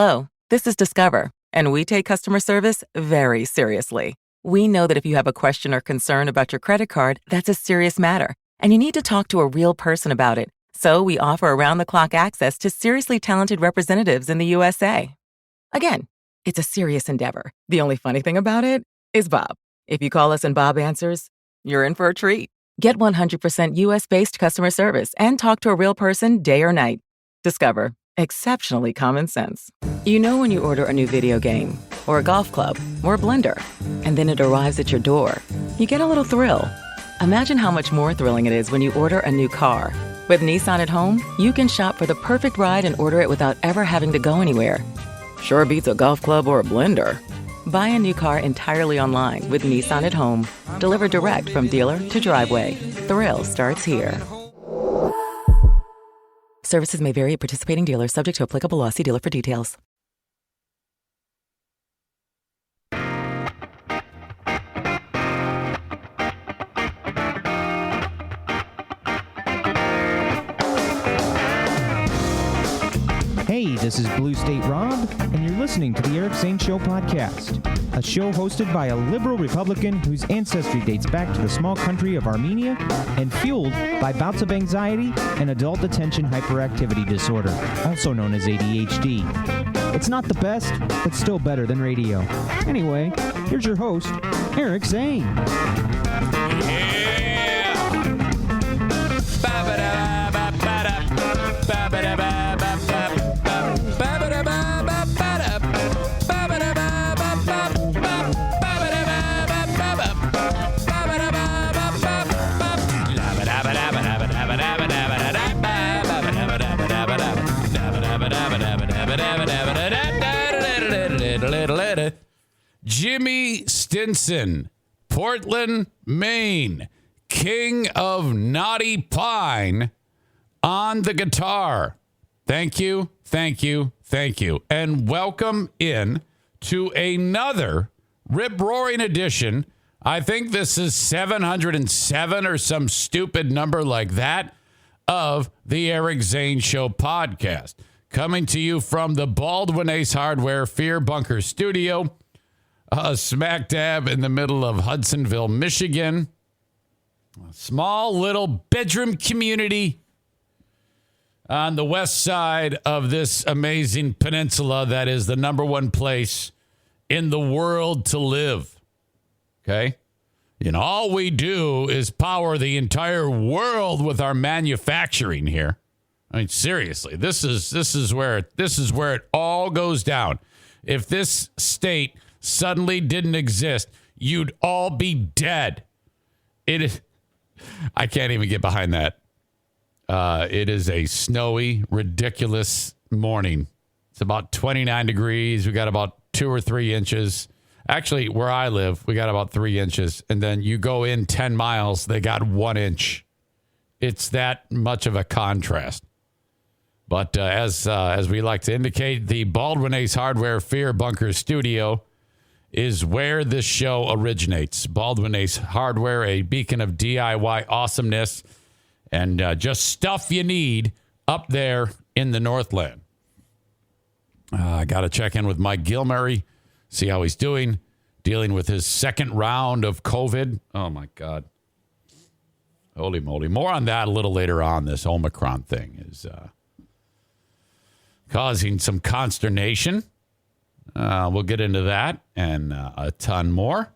Hello, this is Discover, and we take customer service very seriously. We know that if you have a question or concern about your credit card, that's a serious matter, and you need to talk to a real person about it. So we offer around-the-clock access to seriously talented representatives in the USA. Again, it's a serious endeavor. The only funny thing about it is Bob. If you call us and Bob answers, you're in for a treat. Get 100% US-based customer service and talk to a real person day or night. Discover. Exceptionally common sense. You know when you order a new video game, or a golf club, or a blender, and then it arrives at your door, you get a little thrill. Imagine how much more thrilling it is when you order a new car. With Nissan at home, you can shop for the perfect ride and order it without ever having to go anywhere. Sure beats a golf club or a blender. Buy a new car entirely online with Nissan at home. Delivered direct from dealer to driveway. Thrill starts here. Services may vary at participating dealers, subject to applicable law. See dealer for details. Hey, this is Blue State Rob, and you're listening to the Eric Zane Show Podcast, a show hosted by a liberal Republican whose ancestry dates back to the small country of Armenia and fueled by bouts of anxiety and adult attention hyperactivity disorder, also known as ADHD. It's not the best, but still better than radio. Anyway, here's your host, Eric Zane. Jimmy Stinson, Portland, Maine, king of Naughty Pine, on the guitar. Thank you, thank you, thank you. And welcome in to another rip-roaring edition. I think this is 707 or some stupid number like that of the Eric Zane Show Podcast. Coming to you from the Baldwin Ace Hardware Fear Bunker Studio, smack dab in the middle of Hudsonville, Michigan. A small little bedroom community on the west side of this amazing peninsula that is the number one place in the world to live. Okay? You know, all we do is power the entire world with our manufacturing here. I mean, seriously, this is where it all goes down. If this state suddenly didn't exist, you'd all be dead. It is. I can't even get behind that. It is a snowy, ridiculous morning. It's about 29 degrees. We got about 2 or 3 inches. Actually, where I live, we got about 3 inches. And then you go in 10 miles, they got 1 inch. It's that much of a contrast. But as we like to indicate, the Baldwin Ace Hardware Fear Bunker Studio is where this show originates. Baldwin Ace Hardware, a beacon of DIY awesomeness and just stuff you need up there in the Northland. I got to check in with Mike Gilmurray, see how he's doing, dealing with his second round of COVID. Oh, my God. Holy moly. More on that a little later on. This Omicron thing is causing some consternation. We'll get into that and a ton more.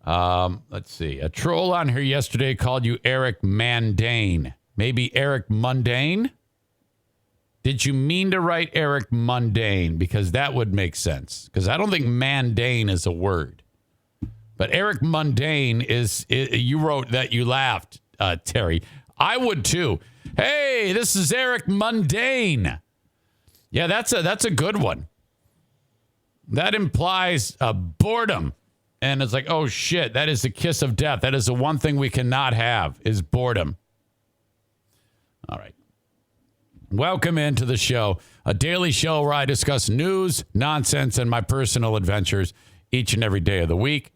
Let's see. A troll on here yesterday called you Eric Mandane. Maybe Eric Mundane? Did you mean to write Eric Mundane? Because that would make sense. Because I don't think Mandane is a word. But Eric Mundane is, you wrote that you laughed, Terry. I would too. Hey, this is Eric Mundane. Yeah, that's a good one. That implies boredom. And it's like, oh, shit, that is the kiss of death. That is the one thing we cannot have is boredom. All right. Welcome into the show, a daily show where I discuss news, nonsense, and my personal adventures each and every day of the week.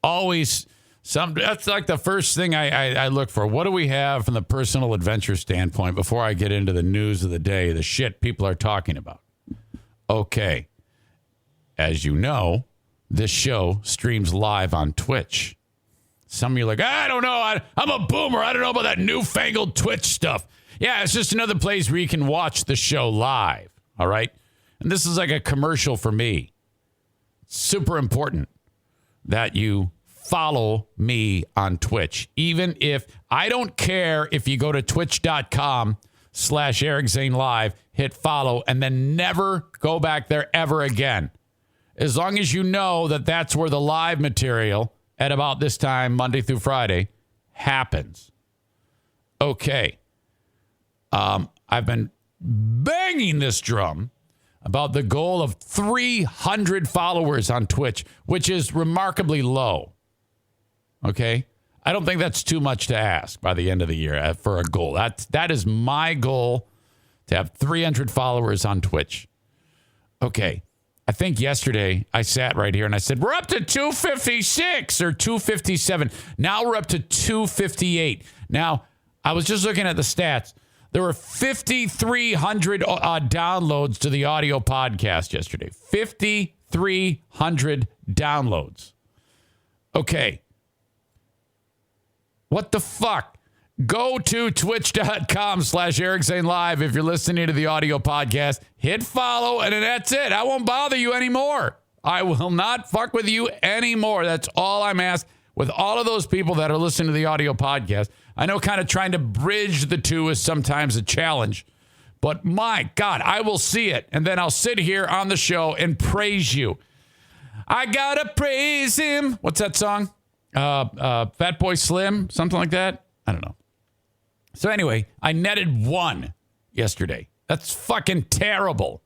Always That's like the first thing I look for. What do we have from the personal adventure standpoint before I get into the news of the day, the shit people are talking about? Okay. As you know, this show streams live on Twitch. Some of you are like, I don't know. I'm a boomer. I don't know about that newfangled Twitch stuff. Yeah, it's just another place where you can watch the show live. All right. And this is like a commercial for me. Super important that you follow me on Twitch. Even if I don't care if you go to twitch.com/Eric Zane Live, hit follow, and then never go back there ever again. As long as you know that that's where the live material at about this time, Monday through Friday, happens. Okay. I've been banging this drum about the goal of 300 followers on Twitch, which is remarkably low. Okay? I don't think that's too much to ask by the end of the year for a goal. That is my goal, to have 300 followers on Twitch. Okay. I think yesterday I sat right here and I said, we're up to 256 or 257. Now we're up to 258. Now, I was just looking at the stats. There were 5,300 downloads to the audio podcast yesterday. 5,300 downloads. Okay. What the fuck? Go to twitch.com/Eric Zane Live if you're listening to the audio podcast. Hit follow, and then that's it. I won't bother you anymore. I will not fuck with you anymore. That's all I'm asking. With all of those people that are listening to the audio podcast, I know kind of trying to bridge the two is sometimes a challenge. But my God, I will see it. And then I'll sit here on the show and praise you. I gotta praise him. What's that song? Fat Boy Slim? Something like that? I don't know. So anyway, I netted 1 yesterday. That's fucking terrible.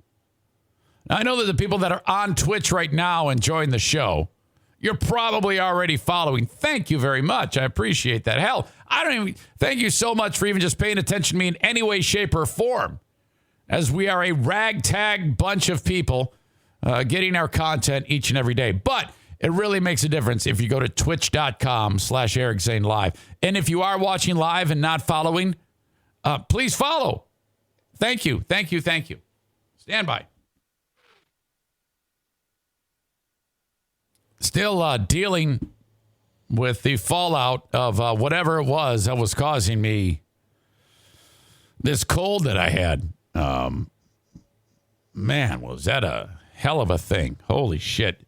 Now, I know that the people that are on Twitch right now enjoying the show, you're probably already following. Thank you very much. I appreciate that. Hell, thank you so much for even just paying attention to me in any way, shape, or form, as we are a ragtag bunch of people getting our content each and every day. But it really makes a difference if you go to twitch.com/Eric Zane Live. And if you are watching live and not following, please follow. Thank you. Thank you. Thank you. Stand by. Still dealing with the fallout of whatever it was that was causing me this cold that I had. Man, was that a hell of a thing. Holy shit.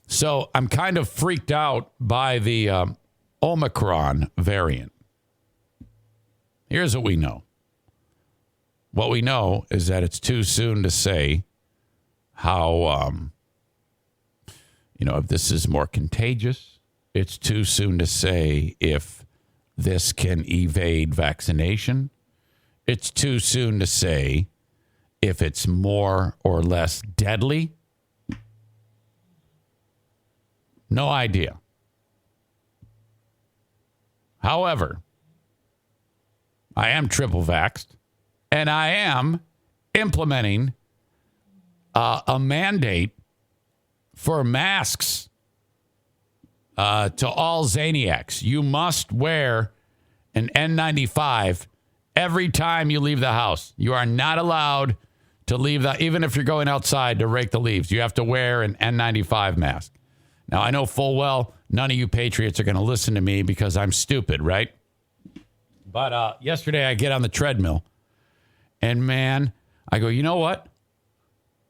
So I'm kind of freaked out by the Omicron variant. Here's what we know. What we know is that it's too soon to say how, if this is more contagious. It's too soon to say if this can evade vaccination. It's too soon to say if it's more or less deadly. No idea. However, I am triple vaxxed, and I am implementing a mandate for masks to all Zaniacs. You must wear an N95 every time you leave the house. You are not allowed to leave even if you're going outside to rake the leaves. You have to wear an N95 mask. Now, I know full well none of you patriots are going to listen to me because I'm stupid, right? But yesterday I get on the treadmill, and man, I go, you know what?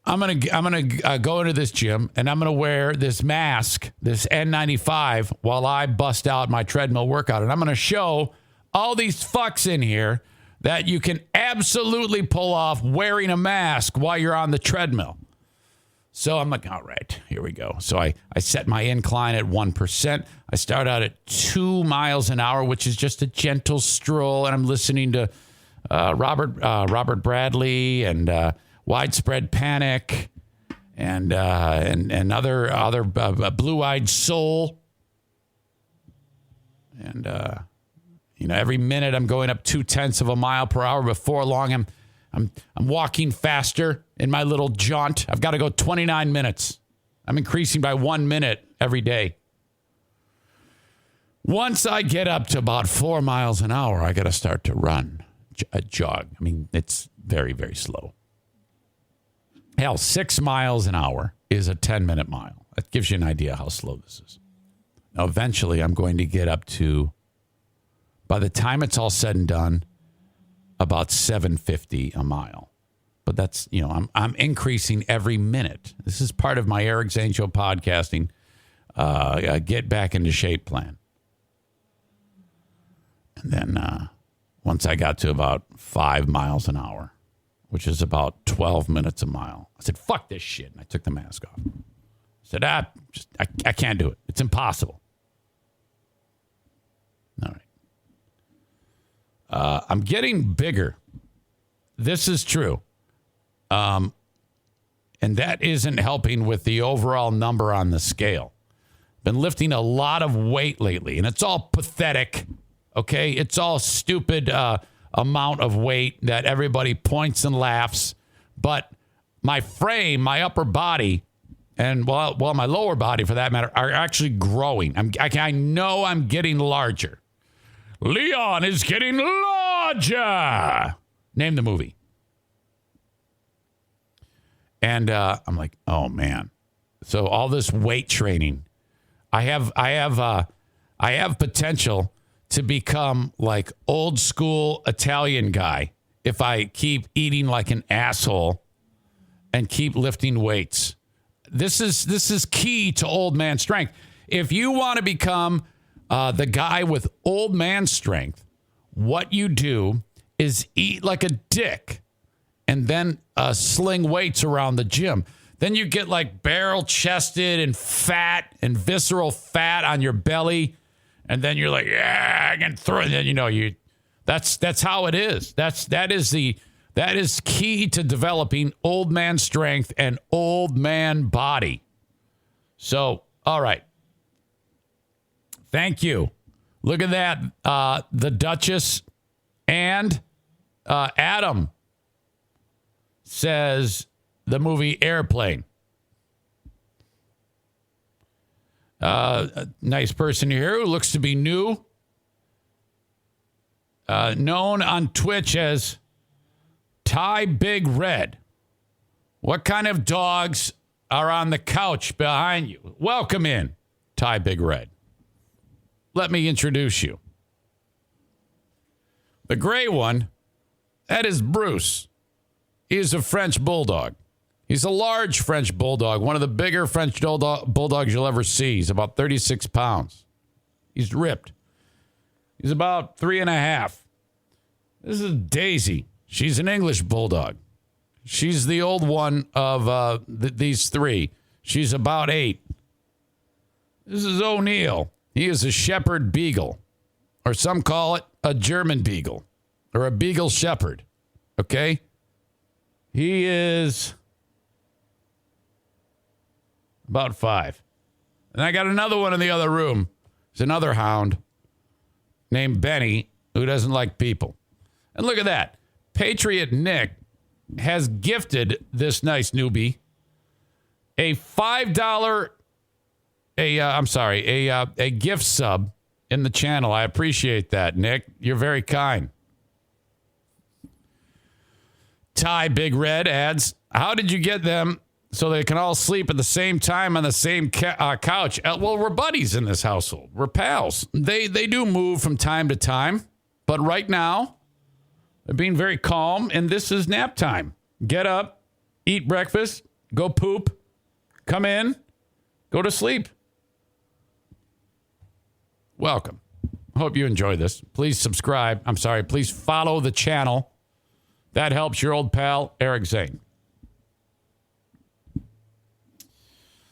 I'm gonna go into this gym, and I'm gonna wear this mask, this N95, while I bust out my treadmill workout, and I'm gonna show all these fucks in here that you can absolutely pull off wearing a mask while you're on the treadmill. So I'm like, all right, here we go. So I set my incline at 1%. I start out at 2 miles an hour, which is just a gentle stroll. And I'm listening to Robert Bradley and Widespread Panic and other Blue-Eyed Soul. And, every minute I'm going up 0.2 of a mile per hour. Before long, I'm walking faster in my little jaunt. I've got to go 29 minutes. I'm increasing by 1 minute every day. Once I get up to about 4 miles an hour, I got to start to run, jog. I mean, it's very, very slow. Hell, 6 miles an hour is a 10-minute mile. That gives you an idea how slow this is. Now, eventually, I'm going to get up to, by the time it's all said and done, about 750 a mile. But that's, I'm increasing every minute. This is part of my Eric Zane Show podcasting get back into shape plan. And then once I got to about 5 miles an hour, which is about 12 minutes a mile, I said, fuck this shit. And I took the mask off. I said, I can't do it. It's impossible. All right. I'm getting bigger. This is true. And that isn't helping with the overall number on the scale. Been lifting a lot of weight lately, and it's all pathetic. Okay, it's all stupid amount of weight that everybody points and laughs. But my frame, my upper body, and well, my lower body for that matter, are actually growing. I know I'm getting larger. Leon is getting larger. Name the movie. And I'm like, oh man. So all this weight training, I have potential to become like old school Italian guy if I keep eating like an asshole and keep lifting weights. This is key to old man strength. If you want to become the guy with old man strength, what you do is eat like a dick and then sling weights around the gym. Then you get like barrel chested and fat and visceral fat on your belly. And then you're like, yeah, I can throw it. And then, that's how it is. That is key to developing old man strength and old man body. So, all right. Thank you. Look at that. The Duchess and Adam says the movie Airplane. A nice person here who looks to be new. Known on Twitch as Tybigred. What kind of dogs are on the couch behind you? Welcome in, Tybigred. Let me introduce you. The gray one, that is Bruce. He is a French bulldog. He's a large French bulldog, one of the bigger French bulldogs you'll ever see. He's about 36 pounds. He's ripped. He's about 3.5. This is Daisy. She's an English bulldog. She's the old one of these three. She's about 8. This is O'Neill. He is a shepherd beagle, or some call it a German beagle, or a beagle shepherd. Okay? He is about 5. And I got another one in the other room. It's another hound named Benny who doesn't like people. And look at that. Patriot Nick has gifted this nice newbie a $5 a gift sub in the channel. I appreciate that, Nick. You're very kind. Tybigred adds, how did you get them so they can all sleep at the same time on the same couch? Well, we're buddies in this household. We're pals. They do move from time to time, but right now they're being very calm, and this is nap time. Get up, eat breakfast, go poop, come in, go to sleep. Welcome. Hope you enjoy this. Please subscribe. Please follow the channel. That helps your old pal, Eric Zane.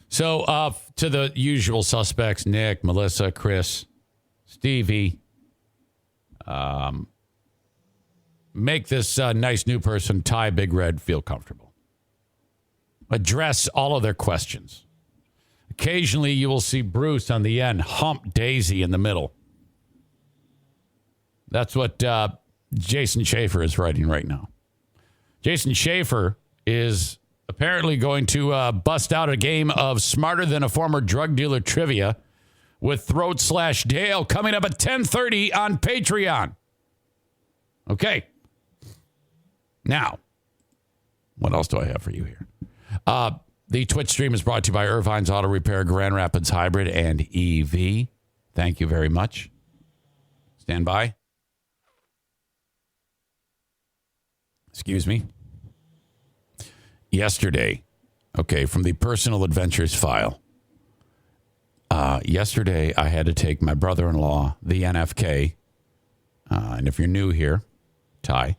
So, to the usual suspects, Nick, Melissa, Chris, Stevie, make this nice new person, Tybigred, feel comfortable. Address all of their questions. Occasionally, you will see Bruce on the end, hump Daisy in the middle. That's what Jason Schaefer is writing right now. Jason Schaefer is apparently going to bust out a game of Smarter Than a Former Drug Dealer trivia with Throat/Dale coming up at 10:30 on Patreon. Okay. Now, what else do I have for you here? The Twitch stream is brought to you by Irvine's Auto Repair, Grand Rapids Hybrid, and EV. Thank you very much. Stand by. Excuse me. Yesterday, okay, from the Personal Adventures file. Yesterday, I had to take my brother-in-law, the NFK, and if you're new here, Ty,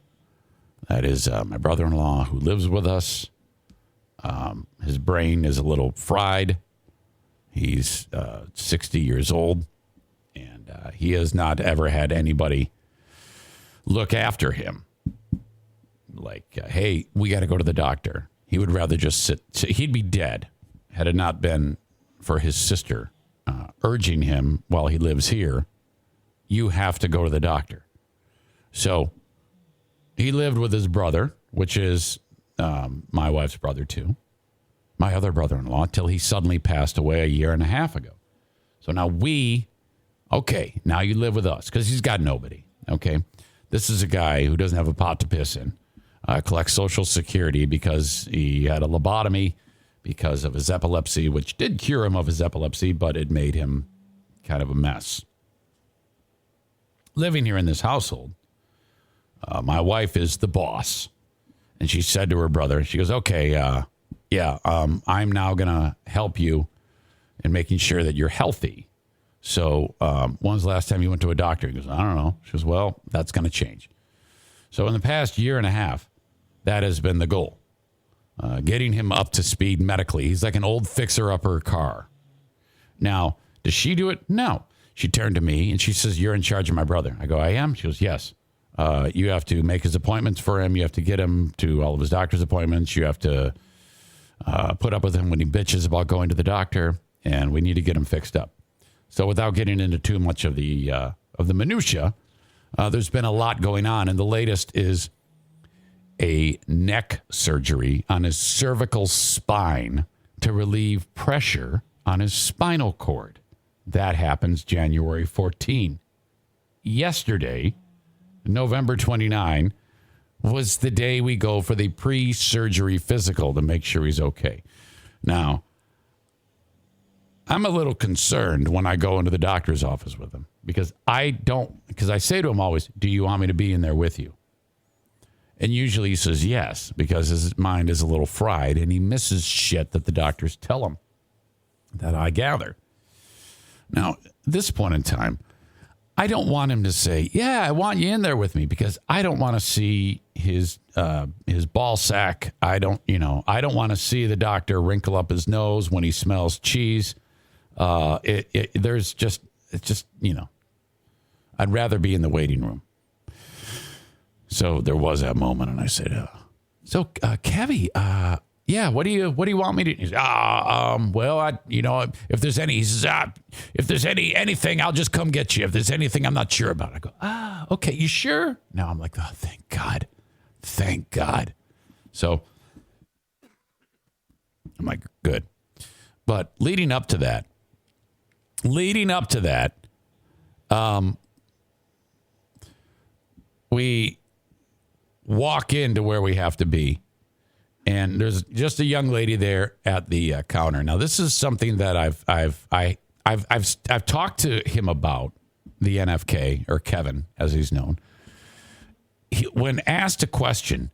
that is my brother-in-law who lives with us. His brain is a little fried. He's 60 years old, and he has not ever had anybody look after him. Like, hey, we got to go to the doctor. He would rather just sit. He'd be dead had it not been for his sister urging him while he lives here, you have to go to the doctor. So he lived with his brother, which is my wife's brother too, my other brother-in-law, till he suddenly passed away a year and a half ago. So now now you live with us because he's got nobody. Okay. This is a guy who doesn't have a pot to piss in, collects Social Security because he had a lobotomy because of his epilepsy, which did cure him of his epilepsy, but it made him kind of a mess. Living here in this household, my wife is the boss. And she said to her brother, she goes, okay, I'm now going to help you in making sure that you're healthy. So when's the last time you went to a doctor? He goes, I don't know. She goes, well, that's going to change. So in the past year and a half, that has been the goal. Getting him up to speed medically. He's like an old fixer-upper car. Now, does she do it? No. She turned to me and she says, you're in charge of my brother. I go, I am? She goes, yes. You have to make his appointments for him. You have to get him to all of his doctor's appointments. You have to put up with him when he bitches about going to the doctor, and we need to get him fixed up. So without getting into too much of the minutia, there's been a lot going on, and the latest is a neck surgery on his cervical spine to relieve pressure on his spinal cord. That happens January 14. Yesterday, November 29, was the day we go for the pre-surgery physical to make sure he's okay. Now, I'm a little concerned when I go into the doctor's office with him because I say to him always, do you want me to be in there with you? And usually he says yes, because his mind is a little fried and he misses shit that the doctors tell him, that I gather. Now, at this point in time, I don't want him to say, yeah, I want you in there with me, because I don't want to see his ball sack. I don't want to see the doctor wrinkle up his nose when he smells cheese. I'd rather be in the waiting room. So there was that moment, and I said, Kevy, yeah, what do you want me to? He said, well, if there's any, he says, if there's anything, I'll just come get you. If there's anything I'm not sure about, I go, okay, you sure? Now I'm like, oh, thank God. So I'm like, good. But leading up to that, we walk into where we have to be, and there's just a young lady there at the counter. Now, this is something that I've talked to him about, the NFK, or Kevin, as he's known. When asked a question,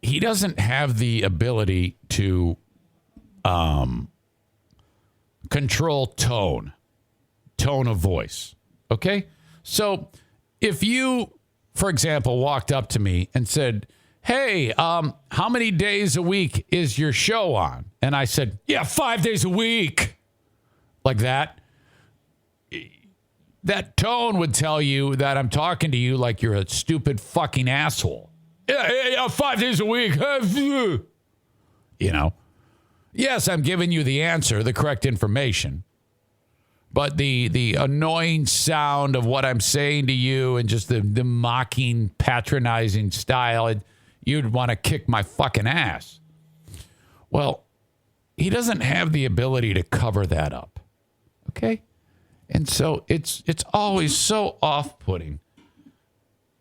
he doesn't have the ability to control tone of voice. Okay? So if you, for example, walked up to me and said, hey, how many days a week is your show on? And I said, yeah, 5 days a week. Like that. That tone would tell you that I'm talking to you like you're a stupid fucking asshole. Yeah, 5 days a week. Yes, I'm giving you the answer, the correct information. But the annoying sound of what I'm saying to you and just the mocking, patronizing style, you'd want to kick my fucking ass. Well, he doesn't have the ability to cover that up. Okay? And so it's always so off-putting.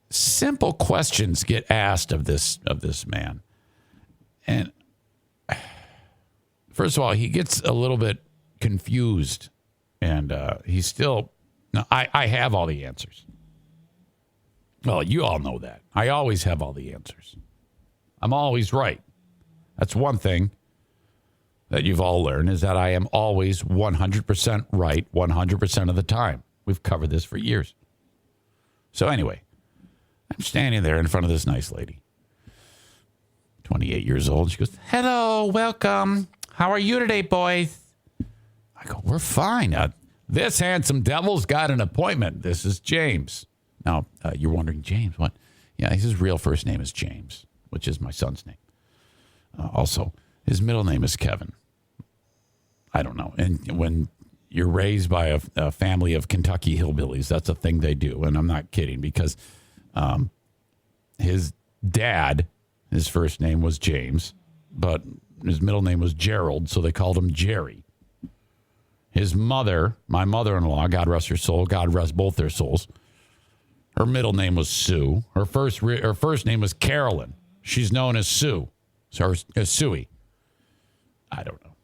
Simple questions get asked of this man. And first of all, he gets a little bit confused. And he's still... No, I have all the answers. Well, you all know that. I always have all the answers. I'm always right. That's one thing that you've all learned, is that I am always 100% right 100% of the time. We've covered this for years. So anyway, I'm standing there in front of this nice lady, 28 years old. She goes, "Hello, welcome. How are you today, boys?" I go, "We're fine. This handsome devil's got an appointment. This is James." Now, you're wondering, James, what? Yeah, his real first name is James, which is my son's name. Also, his middle name is Kevin. I don't know. And when you're raised by a family of Kentucky hillbillies, that's a thing they do. And I'm not kidding, because his dad, his first name was James, but his middle name was Gerald, so they called him Jerry. His mother, my mother-in-law, God rest her soul, God rest both their souls, her middle name was Sue. Her first name was Carolyn. She's known as Sue. So Suey. I don't know.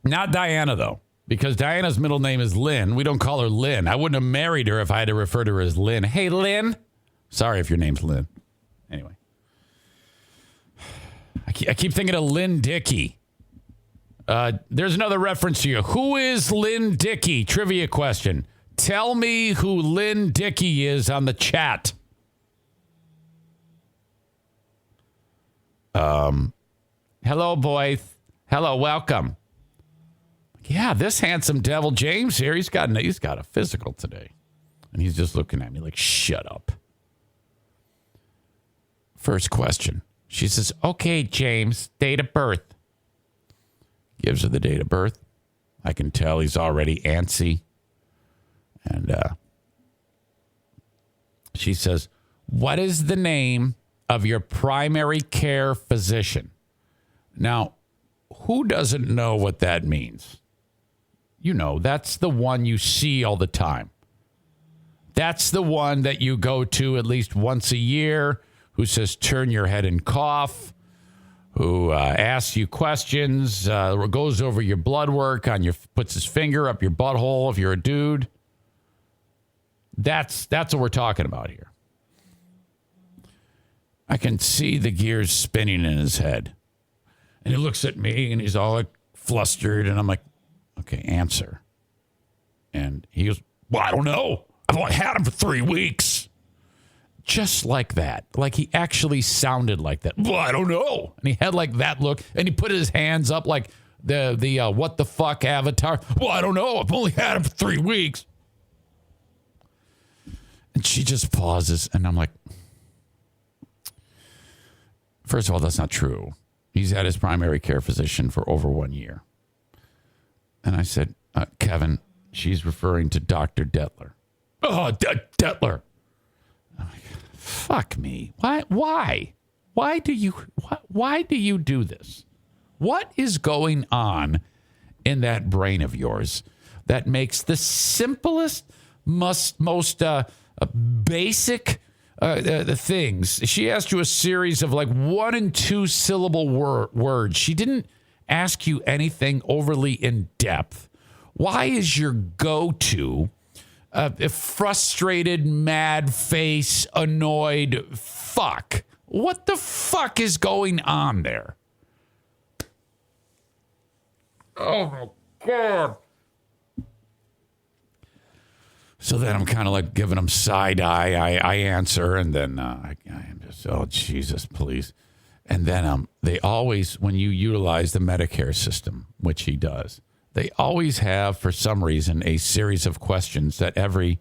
Not Diana, though, because Diana's middle name is Lynn. We don't call her Lynn. I wouldn't have married her if I had to refer to her as Lynn. Hey, Lynn. Sorry if your name's Lynn. Anyway. I keep thinking of Lynn Dickey. There's another reference to you. Who is Lynn Dickey? Trivia question. Tell me who Lynn Dickey is on the chat. Hello, boys. Hello, welcome. Yeah, this handsome devil James here, he's got a physical today. And he's just looking at me like, shut up. First question. She says, "Okay, James, date of birth." Gives her the date of birth. I can tell he's already antsy. And she says, "What is the name of your primary care physician?" Now, who doesn't know what that means? You know, that's the one you see all the time. That's the one that you go to at least once a year, who says, "Turn your head and cough," who asks you questions, goes over your blood work, puts his finger up your butthole if you're a dude. That's what we're talking about here. I can see the gears spinning in his head. And he looks at me and he's all like flustered. And I'm like, "Okay, answer." And he goes, "Well, I don't know. I've only had him for 3 weeks." Just like that. Like he actually sounded like that. "Well, I don't know." And he had like that look. And he put his hands up like the what the fuck avatar. "Well, I don't know. I've only had him for 3 weeks." And she just pauses. And I'm like, first of all, that's not true. He's had his primary care physician for over 1 year. And I said, "Kevin, she's referring to Dr. Detler." "Oh, Detler." I'm like, fuck me. Why? Why do you do this? What is going on in that brain of yours that makes the simplest, most basic the things? She asked you a series of like 1 and 2 syllable words. She didn't ask you anything overly in depth. Why is your go-to a frustrated, mad face, annoyed fuck? What the fuck is going on there? Oh my God. So then I'm kind of like giving them side eye. I answer, and then I am just, "Oh, Jesus, please." And then they always, when you utilize the Medicare system, which he does, they always have, for some reason, a series of questions that every,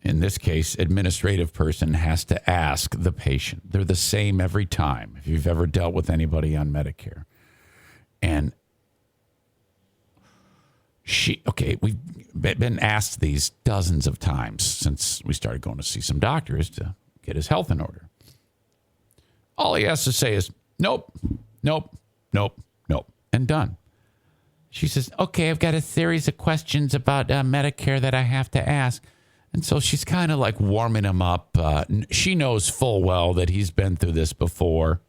in this case, administrative person has to ask the patient. They're the same every time, if you've ever dealt with anybody on Medicare. And we've been asked these dozens of times since we started going to see some doctors to get his health in order. All he has to say is, "Nope, nope, nope, nope," and done. she says, okay, I've got a series of questions about Medicare that I have to ask. And so she's kind of like warming him up. She knows full well that he's been through this before,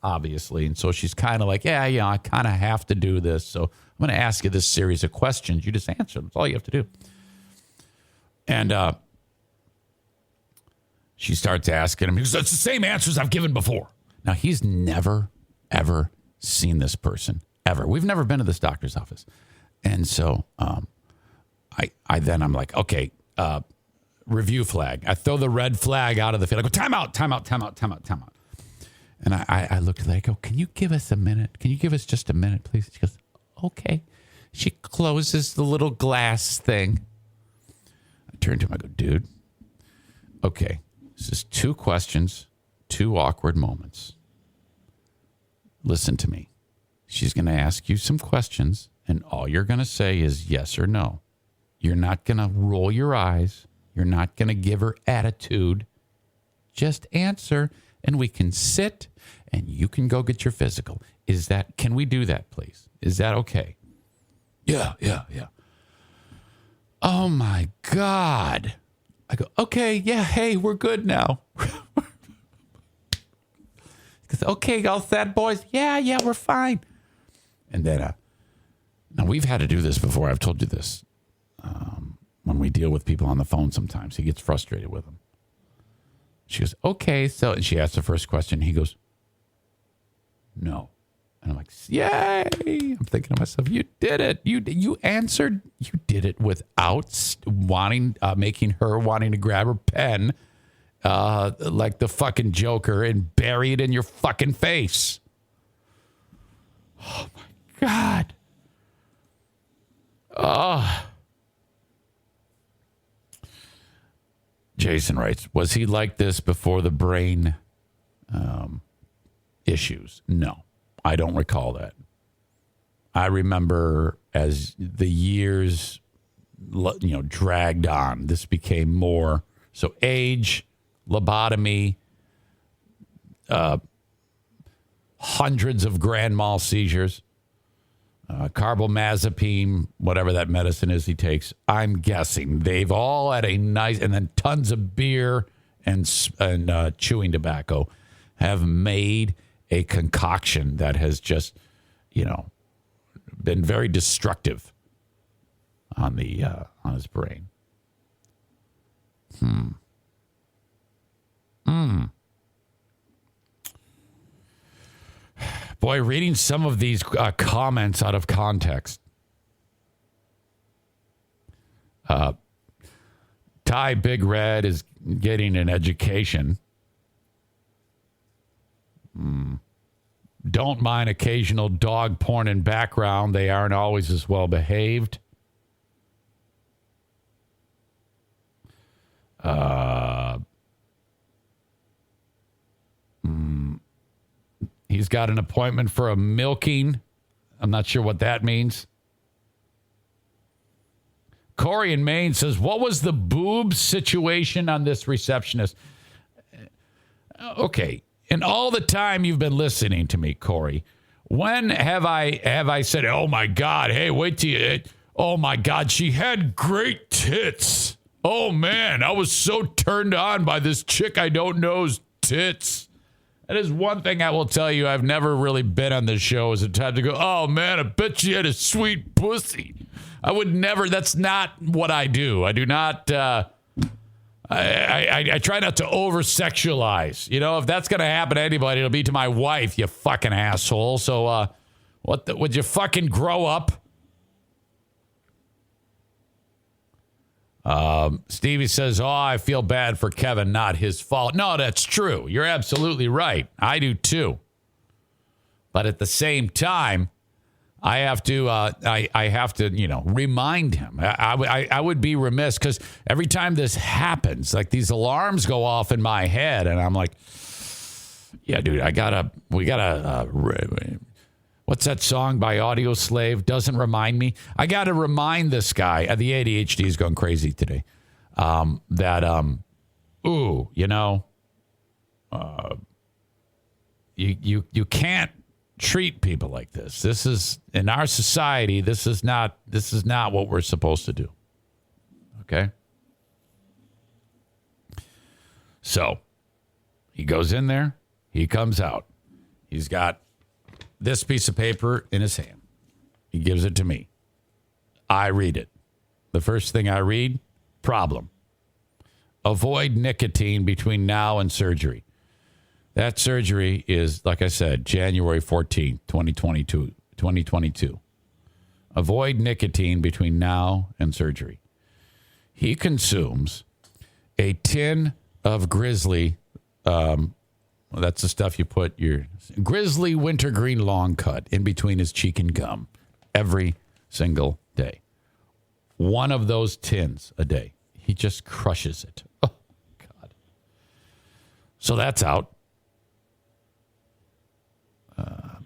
obviously. And so she's kind of like, I kind of have to do this. So I'm going to ask you this series of questions. You just answer them. That's all you have to do. And she starts asking him. He goes, that's the same answers I've given before. Now, he's never, ever seen this person, ever. We've never been to this doctor's office. And so I'm like, okay, review flag. I throw the red flag out of the field. I go, time out. And I looked at her, I go, can you give us a minute? Can you give us just a minute, please? She goes, okay. She closes the little glass thing. I turn to him, I go, dude, okay, this is 2 questions, 2 awkward moments. Listen to me. She's going to ask you some questions, and all you're going to say is yes or no. You're not going to roll your eyes. You're not going to give her attitude. Just answer, and we can sit, and you can go get your physical. Can we do that, please? Is that okay? Yeah. Oh, my God. I go, okay, yeah, hey, we're good now. Okay, all set, boys? Yeah, we're fine. And then, now we've had to do this before. I've told you this. When we deal with people on the phone sometimes, he gets frustrated with them. She goes, okay, so, and she asks the first question. He goes, no. And I'm like, yay. I'm thinking to myself, you did it. You answered. You did it without making her wanting to grab her pen like the fucking Joker and bury it in your fucking face. Oh, my God. Oh. Jason writes, was he like this before the brain issues? No, I don't recall that. I remember as the years, dragged on, this became more. So age, lobotomy, hundreds of grand mal seizures, carbamazepine, whatever that medicine is he takes. I'm guessing they've all had a nice, and then tons of beer and chewing tobacco have made a concoction that has just, been very destructive on his brain. Boy, reading some of these comments out of context. Tybigred is getting an education. Don't mind occasional dog porn in background. They aren't always as well behaved. He's got an appointment for a milking. I'm not sure what that means. Corey in Maine says, what was the boob situation on this receptionist? Okay. In all the time you've been listening to me, Corey, when have I said, oh my God, hey, wait till you, oh my God, she had great tits. Oh man, I was so turned on by this chick I don't know's tits. That is one thing I will tell you. I've never really been on this show as a time to go, oh man, I bet she had a sweet pussy. I would never, that's not what I do. I do not, I try not to over-sexualize. If that's going to happen to anybody, it'll be to my wife, you fucking asshole. So, would you fucking grow up? Stevie says, I feel bad for Kevin, not his fault. No, that's true. You're absolutely right. I do too. But at the same time, I have to, remind him. I would be remiss because every time this happens, like these alarms go off in my head, and I'm like, yeah, dude, we gotta. What's that song by Audio Slave? Doesn't remind me. I got to remind this guy. The ADHD is going crazy today. You can't treat people like this. This is, in our society, this is not what we're supposed to do. Okay? So, he goes in there. He comes out. He's got this piece of paper in his hand. He gives it to me. I read it. The first thing I read, problem. Avoid nicotine between now and surgery. That surgery is, like I said, January 14th, 2022. Avoid nicotine between now and surgery. He consumes a tin of Grizzly, that's the stuff you put your Grizzly wintergreen long cut in between his cheek and gum every single day. One of those tins a day. He just crushes it. Oh, God. So that's out.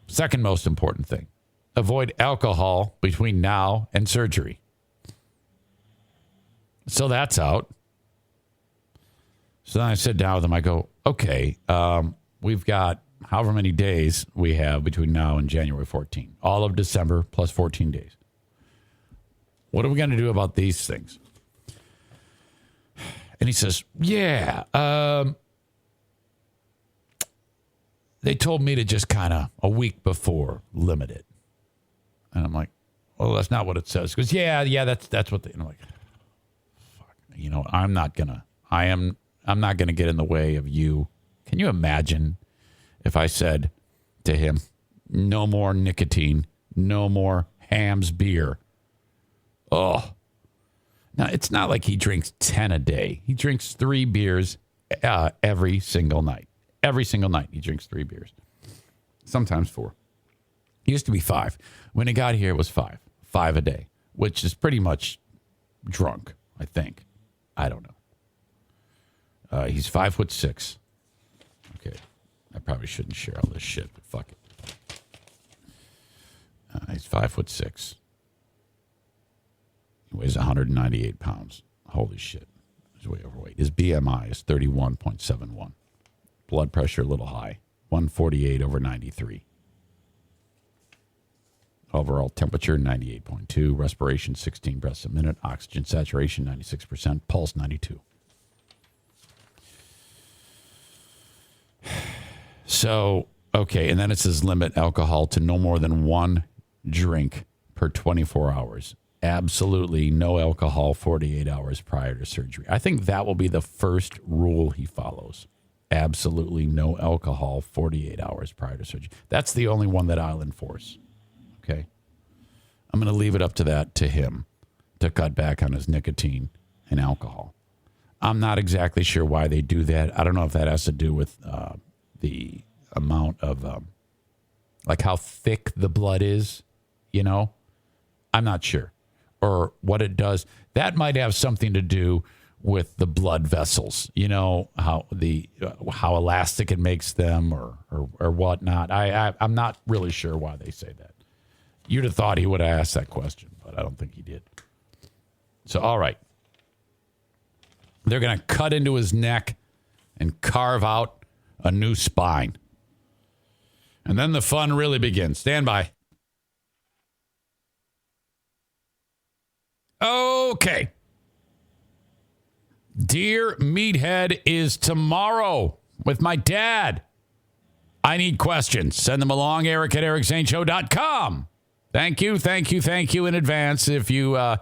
Second most important thing. Avoid alcohol between now and surgery. So that's out. So then I sit down with him. I go, okay, we've got however many days we have between now and January 14th. All of December plus 14 days. What are we going to do about these things? And he says, yeah, they told me to just kind of a week before limit it. And I'm like, well, that's not what it says. He goes, yeah, that's what they, and I'm like, fuck, I'm not going to get in the way of you. Can you imagine if I said to him, no more nicotine, no more Ham's beer? Oh, now it's not like he drinks 10 a day. He drinks 3 beers every single night. Every single night he drinks 3 beers. Sometimes 4. It used to be 5. When he got here, it was 5. 5 a day, which is pretty much drunk, I think. I don't know. He's 5'6". Okay. I probably shouldn't share all this shit, but fuck it. He's 5'6". He weighs 198 pounds. Holy shit. He's way overweight. His BMI is 31.71. Blood pressure a little high. 148/93. Overall temperature 98.2. Respiration 16 breaths a minute. Oxygen saturation 96%. Pulse 92. So, okay, and then it says limit alcohol to no more than 1 drink per 24 hours. Absolutely no alcohol 48 hours prior to surgery. I think that will be the first rule he follows. Absolutely no alcohol 48 hours prior to surgery. That's the only one that I'll enforce. Okay? I'm going to leave it up to him to cut back on his nicotine and alcohol. I'm not exactly sure why they do that. I don't know if that has to do with the amount of, like how thick the blood is, I'm not sure. Or what it does. That might have something to do with the blood vessels, how elastic it makes them or whatnot. I'm not really sure why they say that. You'd have thought he would have asked that question, but I don't think he did. So, all right. They're going to cut into his neck and carve out a new spine. And then the fun really begins. Stand by. Okay. Dear Meathead is tomorrow with my dad. I need questions. Send them along, Eric at ericzaneshow.com. Thank you in advance if you're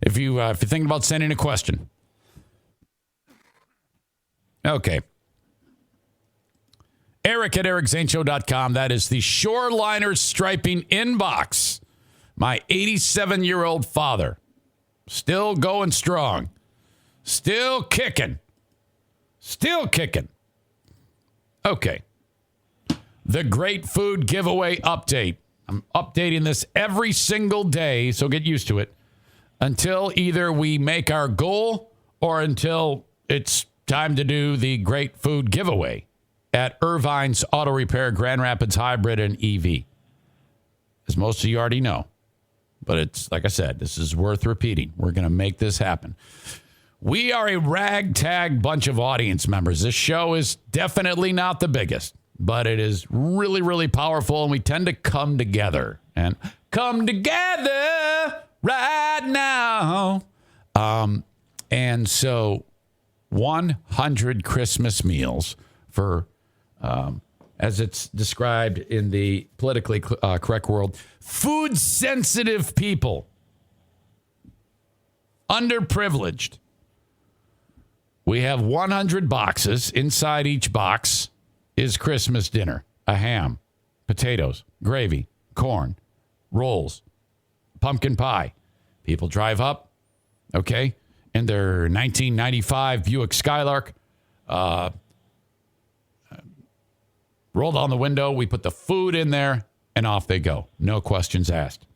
thinking about sending a question. Okay. Eric at ericzaneshow.com. That is the Shoreliner striping inbox. My 87-year-old father. Still going strong. Still kicking. Okay. The Great Food Giveaway update. I'm updating this every single day, so get used to it, until either we make our goal or until it's time to do the Great Food Giveaway at Irvine's Auto Repair, Grand Rapids Hybrid and EV. As most of you already know. But it's, like I said, this is worth repeating. We're going to make this happen. We are a ragtag bunch of audience members. This show is definitely not the biggest. but it is really, really powerful, and we tend to come together and come together right now. And so 100 Christmas meals for, as it's described in the politically correct world, food-sensitive people, underprivileged. We have 100 boxes. Inside each box is Christmas dinner, a ham, potatoes, gravy, corn, rolls, pumpkin pie. People drive up, okay, in their 1995 Buick Skylark, roll down the window, we put the food in there, and off they go. No questions asked.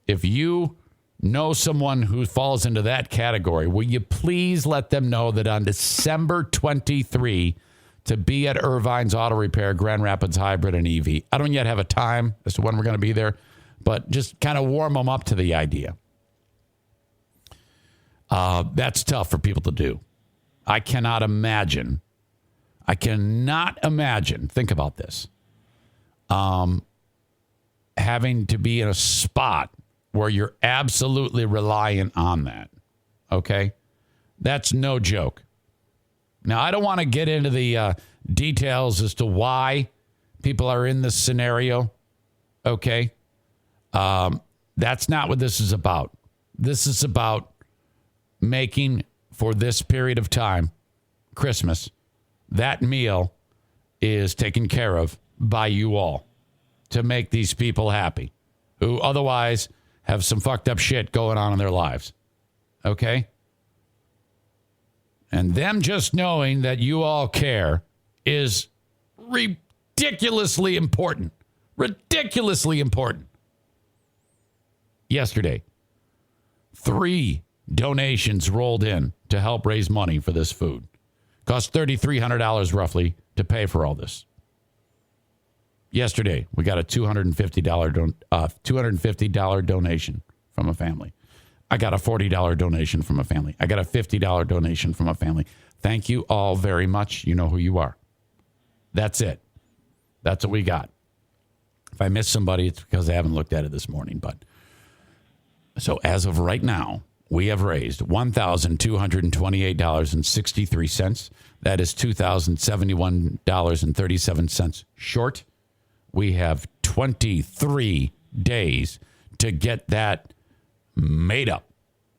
If you know someone who falls into that category, will you please let them know that on December 23 to be at Irvine's Auto Repair, Grand Rapids Hybrid and EV. I don't yet have a time as to when we're going to be there, but just kind of warm them up to the idea. That's tough for people to do. I cannot imagine, think about this, having to be in a spot where you're absolutely reliant on that, okay? That's no joke. Now, I don't want to get into the details as to why people are in this scenario, okay? That's not what this is about. This is about making, for this period of time, Christmas, that meal is taken care of by you all to make these people happy who otherwise have some fucked up shit going on in their lives. Okay? And them just knowing that you all care is ridiculously important. Ridiculously important. Yesterday, 3 donations rolled in to help raise money for this food. Cost $3,300 roughly to pay for all this. Yesterday, we got a $250 donation from a family. I got a $40 donation from a family. I got a $50 donation from a family. Thank you all very much. You know who you are. That's it. That's what we got. If I miss somebody, it's because I haven't looked at it this morning. But so as of right now, we have raised $1,228.63. That is $2,071.37 short. We have 23 days to get that made up.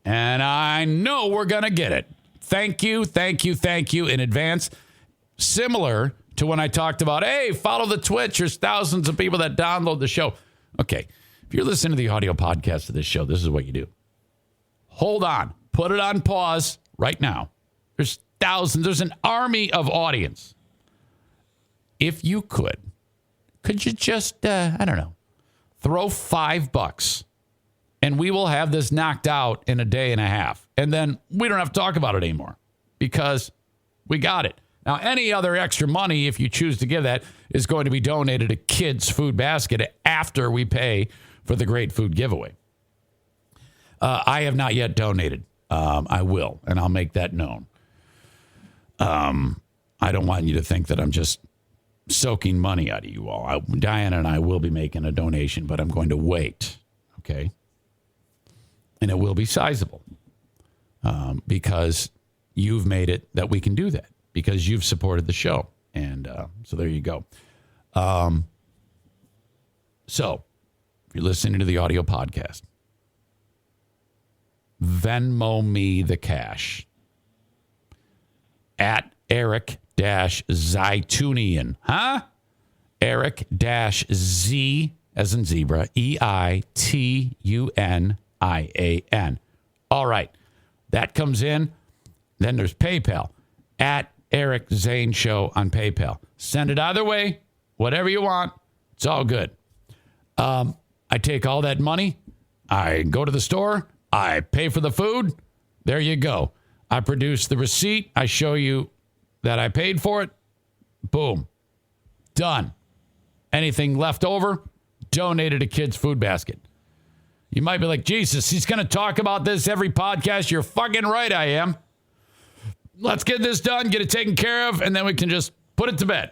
And I know we're going to get it. Thank you in advance. Similar to when I talked about, hey, follow the Twitch. There's thousands of people that download the show. Okay, if you're listening to the audio podcast of this show, this is what you do. Hold on. Put it on pause right now. There's thousands. There's an army of audience. If you could you just, throw $5 and we will have this knocked out in a day and a half. And then we don't have to talk about it anymore because we got it. Now, any other extra money, if you choose to give that, is going to be donated to Kids Food Basket after we pay for the Great Food Giveaway. I have not yet donated. I will, and I'll make that known. I don't want you to think that I'm just soaking money out of you all. Diana and I will be making a donation, but I'm going to wait, okay? And it will be sizable because you've made it that we can do that, because you've supported the show. And so there you go. So if you're listening to the audio podcast, Venmo me the cash at Eric-Zaitunian. Eric-Z as in zebra, EITUNIAN. All right. That comes in. Then there's PayPal at Eric Zane Show on PayPal. Send it either way, whatever you want. It's all good. I take all that money. I go to the store. I pay for the food. There you go. I produce the receipt. I show you that I paid for it. Boom. Done. Anything left over, donated to Kids Food Basket. You might be like, Jesus, he's going to talk about this every podcast. You're fucking right, I am. Let's get this done, get it taken care of, and then we can just put it to bed.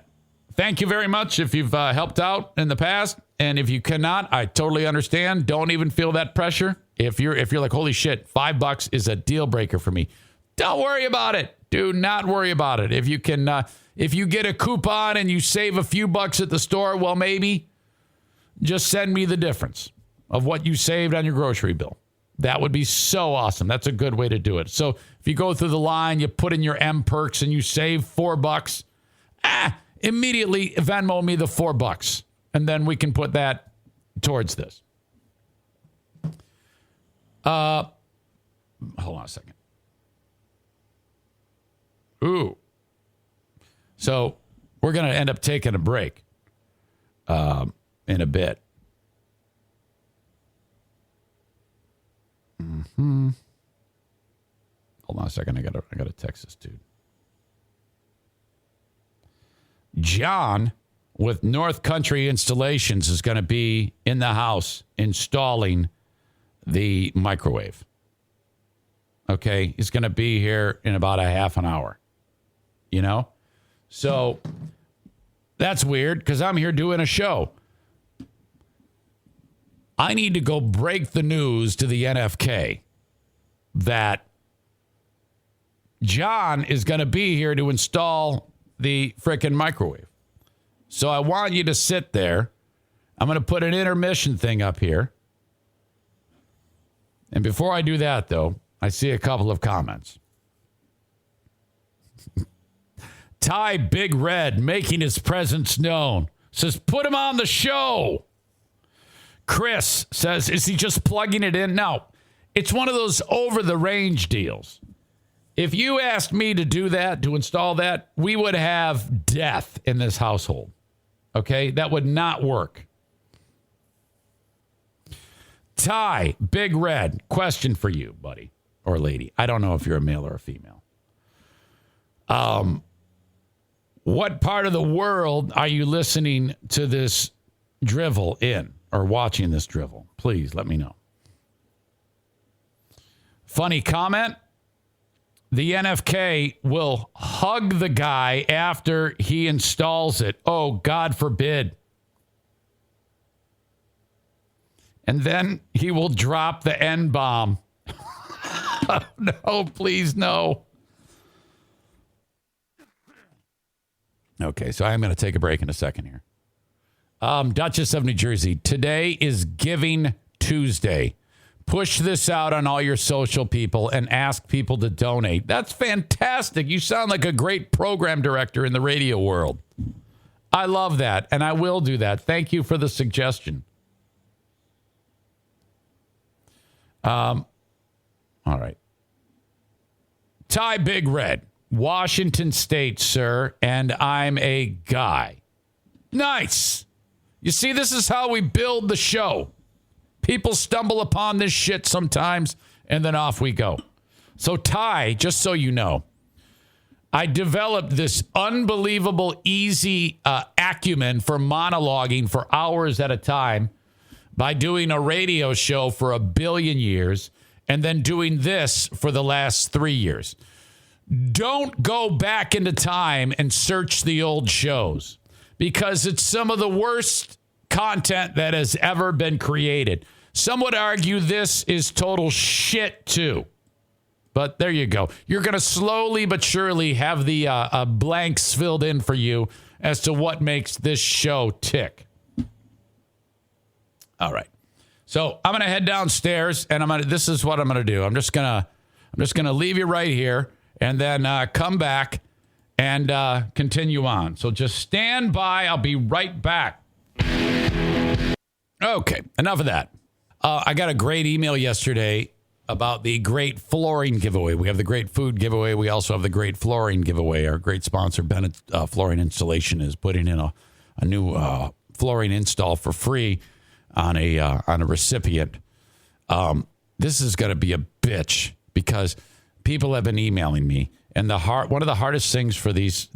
thank you very much if you've helped out in the past. And if you cannot, I totally understand. Don't even feel that pressure. If you're like, holy shit, $5 is a deal breaker for me. Don't worry about it. Do not worry about it. If you can, if you get a coupon and you save a few bucks at the store, well, maybe just send me the difference of what you saved on your grocery bill. That would be so awesome. That's a good way to do it. So if you go through the line, you put in your M perks and you save $4, immediately Venmo me the $4. And then we can put that towards this. Hold on a second. Ooh. So we're going to end up taking a break in a bit. Hold on a second. I gotta text this dude. John with North Country Installations is going to be in the house installing the microwave. Okay, he's going to be here in about a half an hour. You know? So that's weird because I'm here doing a show. I need to go break the news to the NFK that John is going to be here to install the frickin' microwave. So I want you to sit there. I'm going to put an intermission thing up here. And before I do that, though, I see a couple of comments. Tybigred making his presence known. Says, put him on the show. Chris says, is he just plugging it in? No, it's one of those over-the-range deals. If you asked me to do that, to install that, we would have death in this household. Okay? That would not work. Ty, Big Red, question for you, buddy or lady. I don't know if you're a male or a female. What part of the world are you listening to this drivel in or watching this drivel? Please let me know. Funny comment. The NFK will hug the guy after he installs it. Oh, God forbid. And then he will drop the N-bomb. No, please, no. Okay, so I'm going to take a break in a second here. Duchess of New Jersey, today is Giving Tuesday. Push this out on all your social people and ask people to donate. That's fantastic. You sound like a great program director in the radio world. I love that, and I will do that. Thank you for the suggestion. All right. Ty Big Red, Washington State, sir, and I'm a guy. Nice. You see, this is how we build the show. People stumble upon this shit sometimes, and then off we go. So, Ty, just so you know, I developed this unbelievable, easy acumen for monologuing for hours at a time by doing a radio show for 1 billion years and then doing this for the last 3 years. Don't go back into time and search the old shows because it's some of the worst content that has ever been created. Some would argue this is total shit, too. But there you go. You're going to slowly but surely have the blanks filled in for you as to what makes this show tick. All right. So I'm going to head downstairs, and this is what I'm going to do. I'm just going to leave you right here and then come back and continue on. So just stand by. I'll be right back. Okay, enough of that. I got a great email yesterday about the great flooring giveaway. We have the great food giveaway. We also have the great flooring giveaway. Our great sponsor, Bennett Flooring Installation, is putting in a new flooring install for free on a recipient. This is going to be a bitch because people have been emailing me, and one of the hardest things for these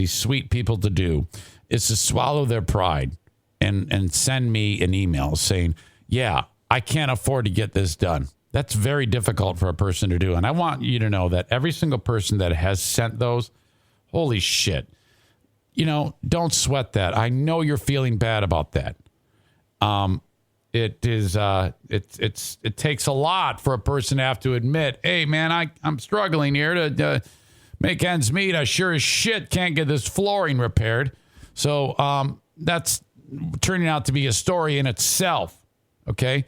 sweet people to do is to swallow their pride and send me an email saying, yeah, I can't afford to get this done. That's very difficult for a person to do. And I want you to know that every single person that has sent those, holy shit, don't sweat that. I know you're feeling bad about that. It takes a lot for a person to have to admit, hey, man, I'm struggling here to make ends meet. I sure as shit can't get this flooring repaired. So that's turning out to be a story in itself. Okay.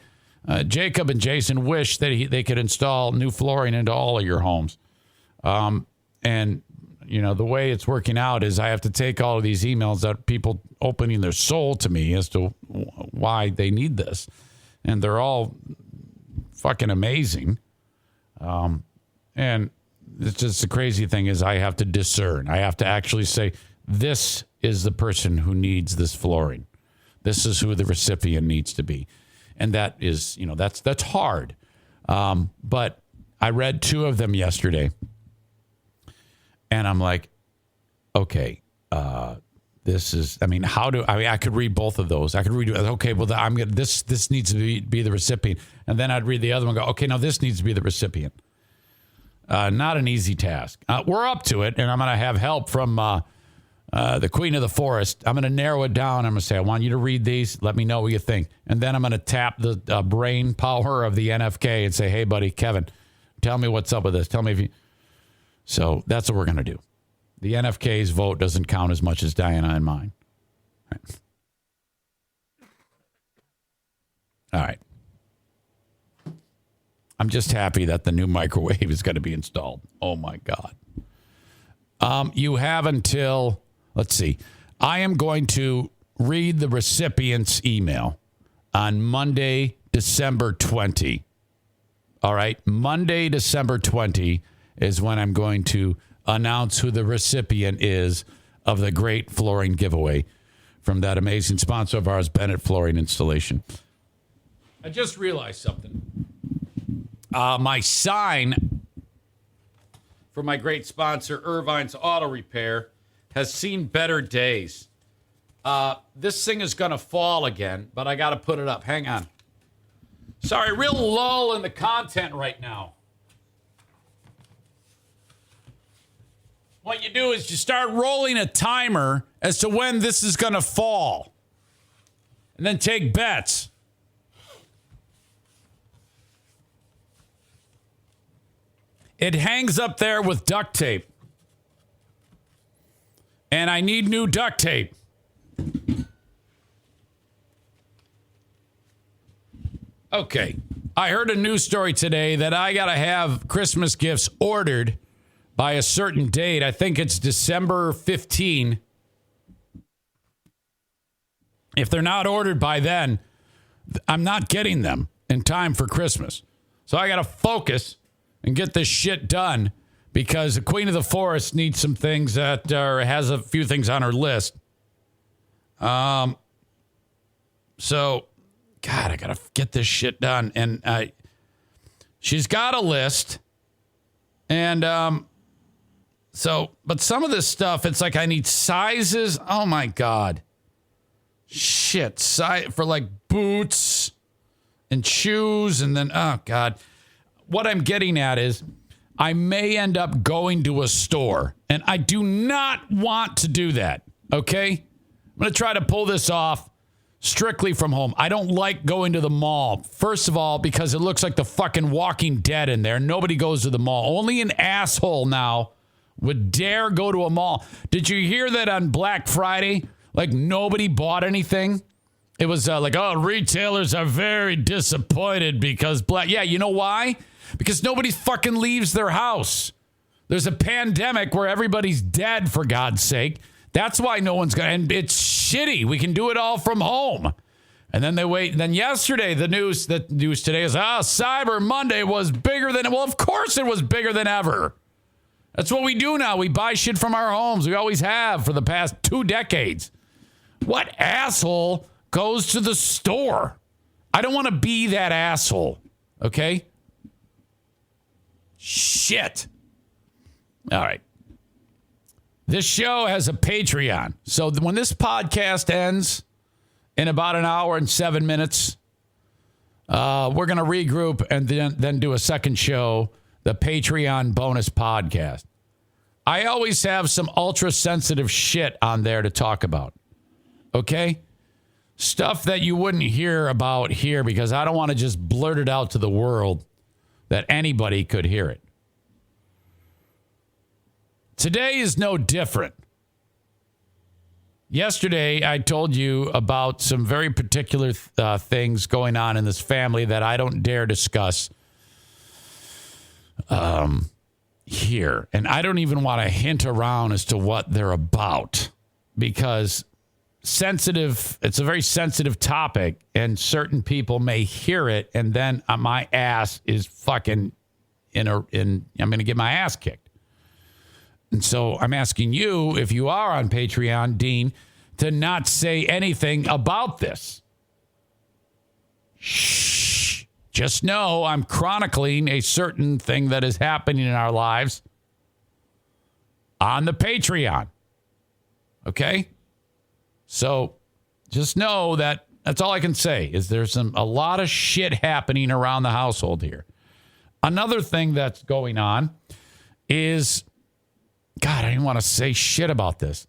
Jacob and Jason wish that they could install new flooring into all of your homes. And the way it's working out is I have to take all of these emails that people opening their soul to me as to why they need this. And they're all fucking amazing. And it's just the crazy thing is I have to discern. I have to actually say, this is the person who needs this flooring. This is who the recipient needs to be. And that is, that's hard. But I read 2 of them yesterday. And I'm like, okay, this is, I could read both of those. I could read, okay, well, this needs to be the recipient. And then I'd read the other one and go, okay, now this needs to be the recipient. Not an easy task. We're up to it, and I'm going to have help from the Queen of the Forest. I'm going to narrow it down. I'm going to say, I want you to read these. Let me know what you think. And then I'm going to tap the brain power of the NFK and say, hey, buddy, Kevin, tell me what's up with this. Tell me if you... So that's what we're going to do. The NFK's vote doesn't count as much as Diana and mine. All right. I'm just happy that the new microwave is going to be installed. Oh, my God. You have until, let's see. I am going to read the recipient's email on Monday, December 20. All right. Monday, December 20 is when I'm going to announce who the recipient is of the great flooring giveaway from that amazing sponsor of ours, Bennett Flooring Installation. I just realized something. My sign for my great sponsor, Irvine's Auto Repair, has seen better days. This thing is going to fall again, but I got to put it up. Hang on. Sorry, real lull in the content right now. What you do is you start rolling a timer as to when this is going to fall. And then take bets. It hangs up there with duct tape. And I need new duct tape. Okay. I heard a news story today that I got to have Christmas gifts ordered by a certain date. I think it's December 15. If they're not ordered by then, I'm not getting them in time for Christmas. So I got to focus and get this shit done because the Queen of the Forest needs some things that has a few things on her list. So, God, I got to get this shit done. And she's got a list. And but some of this stuff, it's like I need sizes. Oh, my God. Shit. For like boots and shoes. And then, oh, God. What I'm getting at is I may end up going to a store. And I do not want to do that. Okay? I'm going to try to pull this off strictly from home. I don't like going to the mall. First of all, because it looks like the fucking Walking Dead in there. Nobody goes to the mall. Only an asshole now would dare go to a mall. Did you hear that on Black Friday? Like nobody bought anything. It was retailers are very disappointed because yeah, you know why? Because nobody fucking leaves their house. There's a pandemic where everybody's dead, for God's sake. That's why no one's going to, and it's shitty. We can do it all from home. And then they wait. And then yesterday, the news today is, Cyber Monday was bigger than, well, of course it was bigger than ever. That's what we do now. We buy shit from our homes. We always have for the past 2 decades. What asshole goes to the store? I don't want to be that asshole. Okay? Shit. All right. This show has a Patreon. So when this podcast ends in about an hour and 7 minutes, we're going to regroup and then do a second show, the Patreon bonus podcast. I always have some ultra sensitive shit on there to talk about. Okay? Stuff that you wouldn't hear about here because I don't want to just blurt it out to the world that anybody could hear it. Today is no different. Yesterday, I told you about some very particular things going on in this family that I don't dare discuss here. And I don't even want to hint around as to what they're about because it's a very sensitive topic and certain people may hear it and then my ass is fucking I'm going to get my ass kicked. And so I'm asking you, if you are on Patreon, Dean, to not say anything about this. Shh. Just know I'm chronicling a certain thing that is happening in our lives on the Patreon. Okay? So just know that's all I can say is there's a lot of shit happening around the household here. Another thing that's going on is, God, I didn't want to say shit about this.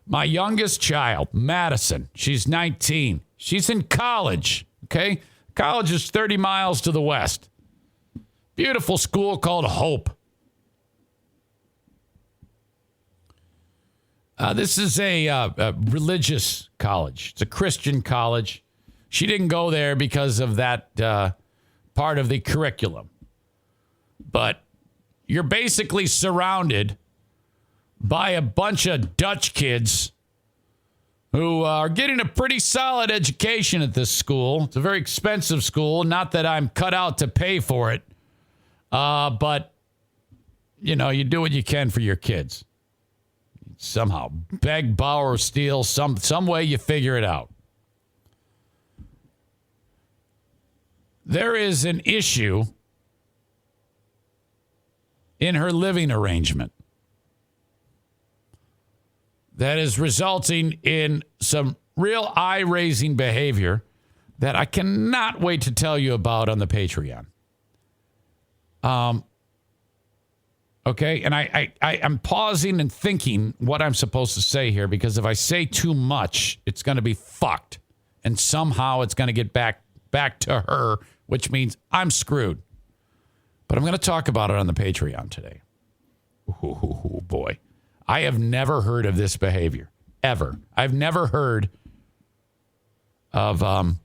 My youngest child, Madison, she's 19. She's in college, okay? College is 30 miles to the west. Beautiful school called Hope. This is a religious college. It's a Christian college. She didn't go there because of that part of the curriculum. But you're basically surrounded by a bunch of Dutch kids who are getting a pretty solid education at this school. It's a very expensive school. Not that I'm cut out to pay for it. But, you know, you do what you can for your kids. Somehow beg, borrow, steal, some way you figure it out. There is an issue in her living arrangement that is resulting in some real eye-raising behavior that I cannot wait to tell you about on the Patreon. Okay, and I'm pausing and thinking what I'm supposed to say here because if I say too much, it's going to be fucked. And somehow it's going to get back to her, which means I'm screwed. But I'm going to talk about it on the Patreon today. Oh, boy. I have never heard of this behavior, ever. I've never heard of, well,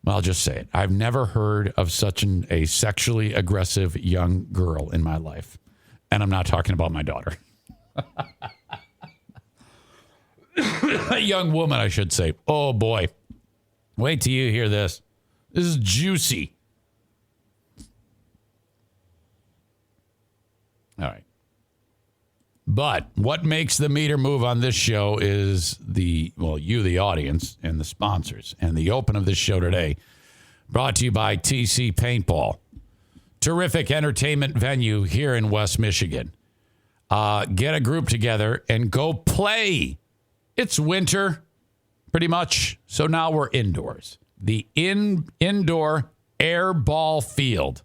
I'll just say it. I've never heard of such a sexually aggressive young girl in my life. And I'm not talking about my daughter. A young woman, I should say. Oh, boy. Wait till you hear this. This is juicy. All right. But what makes the meter move on this show is the audience, and the sponsors. And the open of this show today, brought to you by TC Paintball. Terrific entertainment venue here in West Michigan. Get a group together and go play. It's winter, pretty much. So now we're indoors. The indoor air ball field.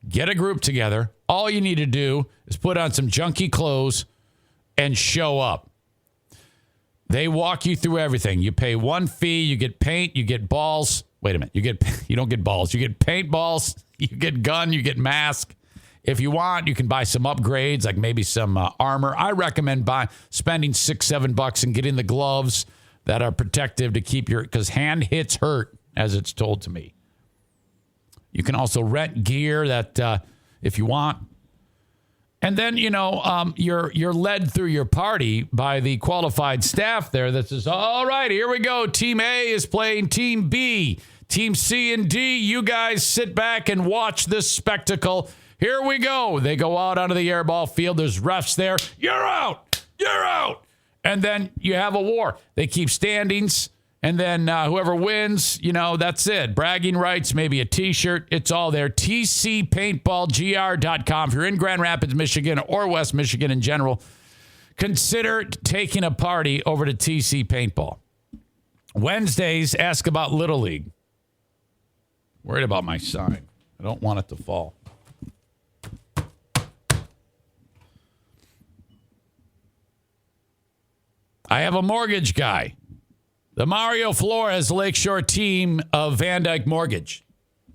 Get a group together. All you need to do is put on some junky clothes and show up. They walk you through everything. You pay one fee, you get paint, you get balls. Wait a minute. You don't get balls. You get paintballs, you get gun, you get mask. If you want, you can buy some upgrades, like maybe some armor. I recommend spending $6-7 and getting the gloves that are protective to keep because hand hits hurt, as it's told to me. You can also rent gear that if you want. And then, you're led through your party by the qualified staff there that says, all right, here we go. Team A is playing Team B. Team C and D, you guys sit back and watch this spectacle. Here we go. They go out onto the airball field. There's refs there. You're out. You're out. And then you have a war. They keep standings. And then whoever wins, that's it. Bragging rights, maybe a T-shirt. It's all there. TCPaintballGR.com. If you're in Grand Rapids, Michigan, or West Michigan in general, consider taking a party over to TC Paintball. Wednesdays, ask about Little League. Worried about my sign. I don't want it to fall. I have a mortgage guy. The Mario Flores Lakeshore team of Van Dyke Mortgage.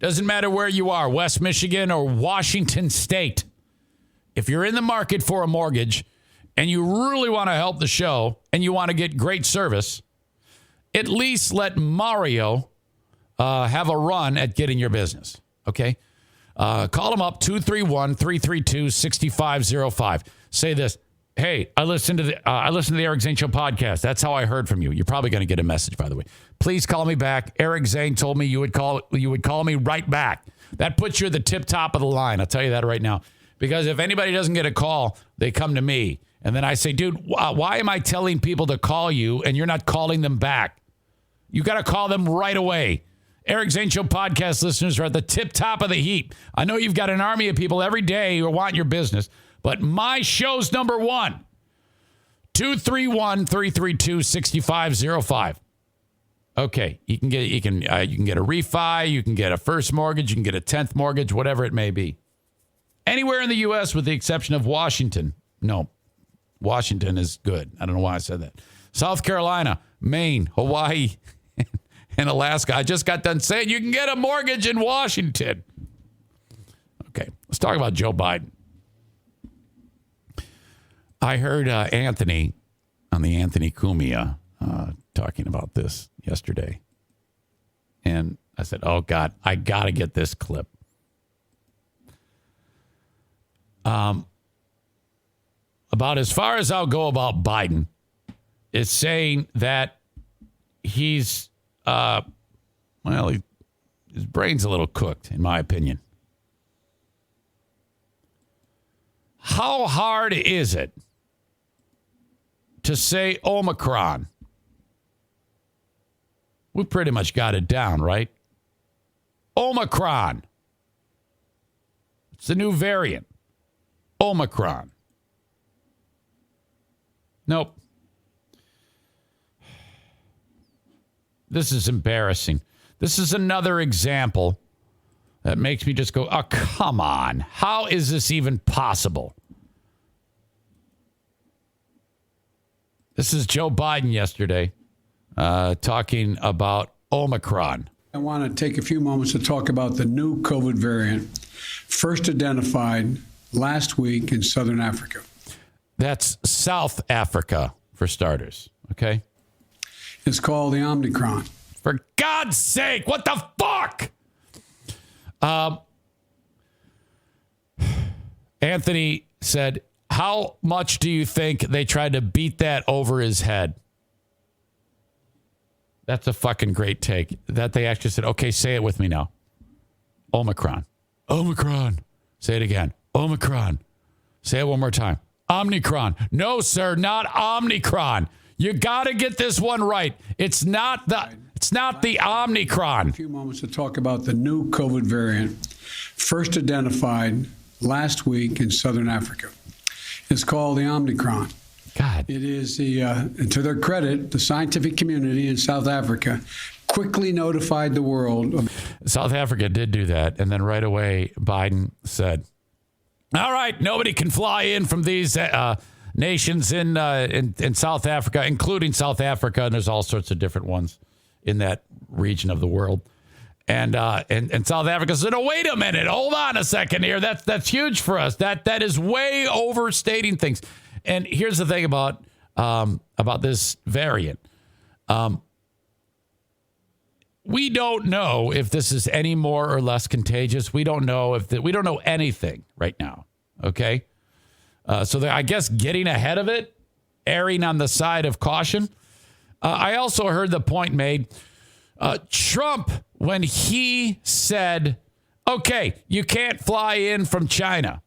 Doesn't matter where you are, West Michigan or Washington State. If you're in the market for a mortgage and you really want to help the show and you want to get great service, at least let Mario have a run at getting your business. Okay? Call him up, 231-332-6505. Say this. Hey, I listened to the Eric Zane Show podcast. That's how I heard from you. You're probably going to get a message, by the way. Please call me back. Eric Zane told me you would call me right back. That puts you at the tip top of the line. I'll tell you that right now. Because if anybody doesn't get a call, they come to me. And then I say, dude, why am I telling people to call you and you're not calling them back? You got to call them right away. Eric Zane Show podcast listeners are at the tip top of the heap. I know you've got an army of people every day who want your business. But my show's number one, 231-332-6505. Okay, you can get a refi, you can get a first mortgage, you can get a 10th mortgage, whatever it may be. Anywhere in the U.S. with the exception of Washington. No, Washington is good. I don't know why I said that. South Carolina, Maine, Hawaii, and Alaska. I just got done saying you can get a mortgage in Washington. Okay, let's talk about Joe Biden. I heard Anthony on the Anthony Cumia talking about this yesterday. And I said, oh, God, I got to get this clip. About as far as I'll go about Biden is saying that he's, his brain's a little cooked, in my opinion. How hard is it to say Omicron? We pretty much got it down, right? Omicron. It's the new variant. Omicron. Nope. This is embarrassing. This is another example that makes me just go, oh, come on. How is this even possible? This is Joe Biden yesterday talking about Omicron. I want to take a few moments to talk about the new COVID variant, first identified last week in Southern Africa. That's South Africa, for starters, okay? It's called the Omicron. For God's sake, what the fuck? Anthony said, how much do you think they tried to beat that over his head? That's a fucking great take. That they actually said, okay, say it with me now. Omicron. Omicron. Say it again. Omicron. Say it one more time. Omicron. No, sir, not Omicron. You got to get this one right. It's not the Omicron. A few moments to talk about the new COVID variant, first identified last week in Southern Africa. It's called the Omicron. God. It is to their credit, the scientific community in South Africa quickly notified the world. South Africa did do that. And then right away, Biden said, all right, nobody can fly in from these nations in South Africa, including South Africa. And there's all sorts of different ones in that region of the world. And South Africa said, oh, wait a minute. Hold on a second here. That's huge for us. That is way overstating things. And here's the thing about this variant. We don't know if this is any more or less contagious. We don't know we don't know anything right now. Okay. So I guess getting ahead of it, erring on the side of caution. I also heard the point made. Trump, when he said, okay, you can't fly in from China.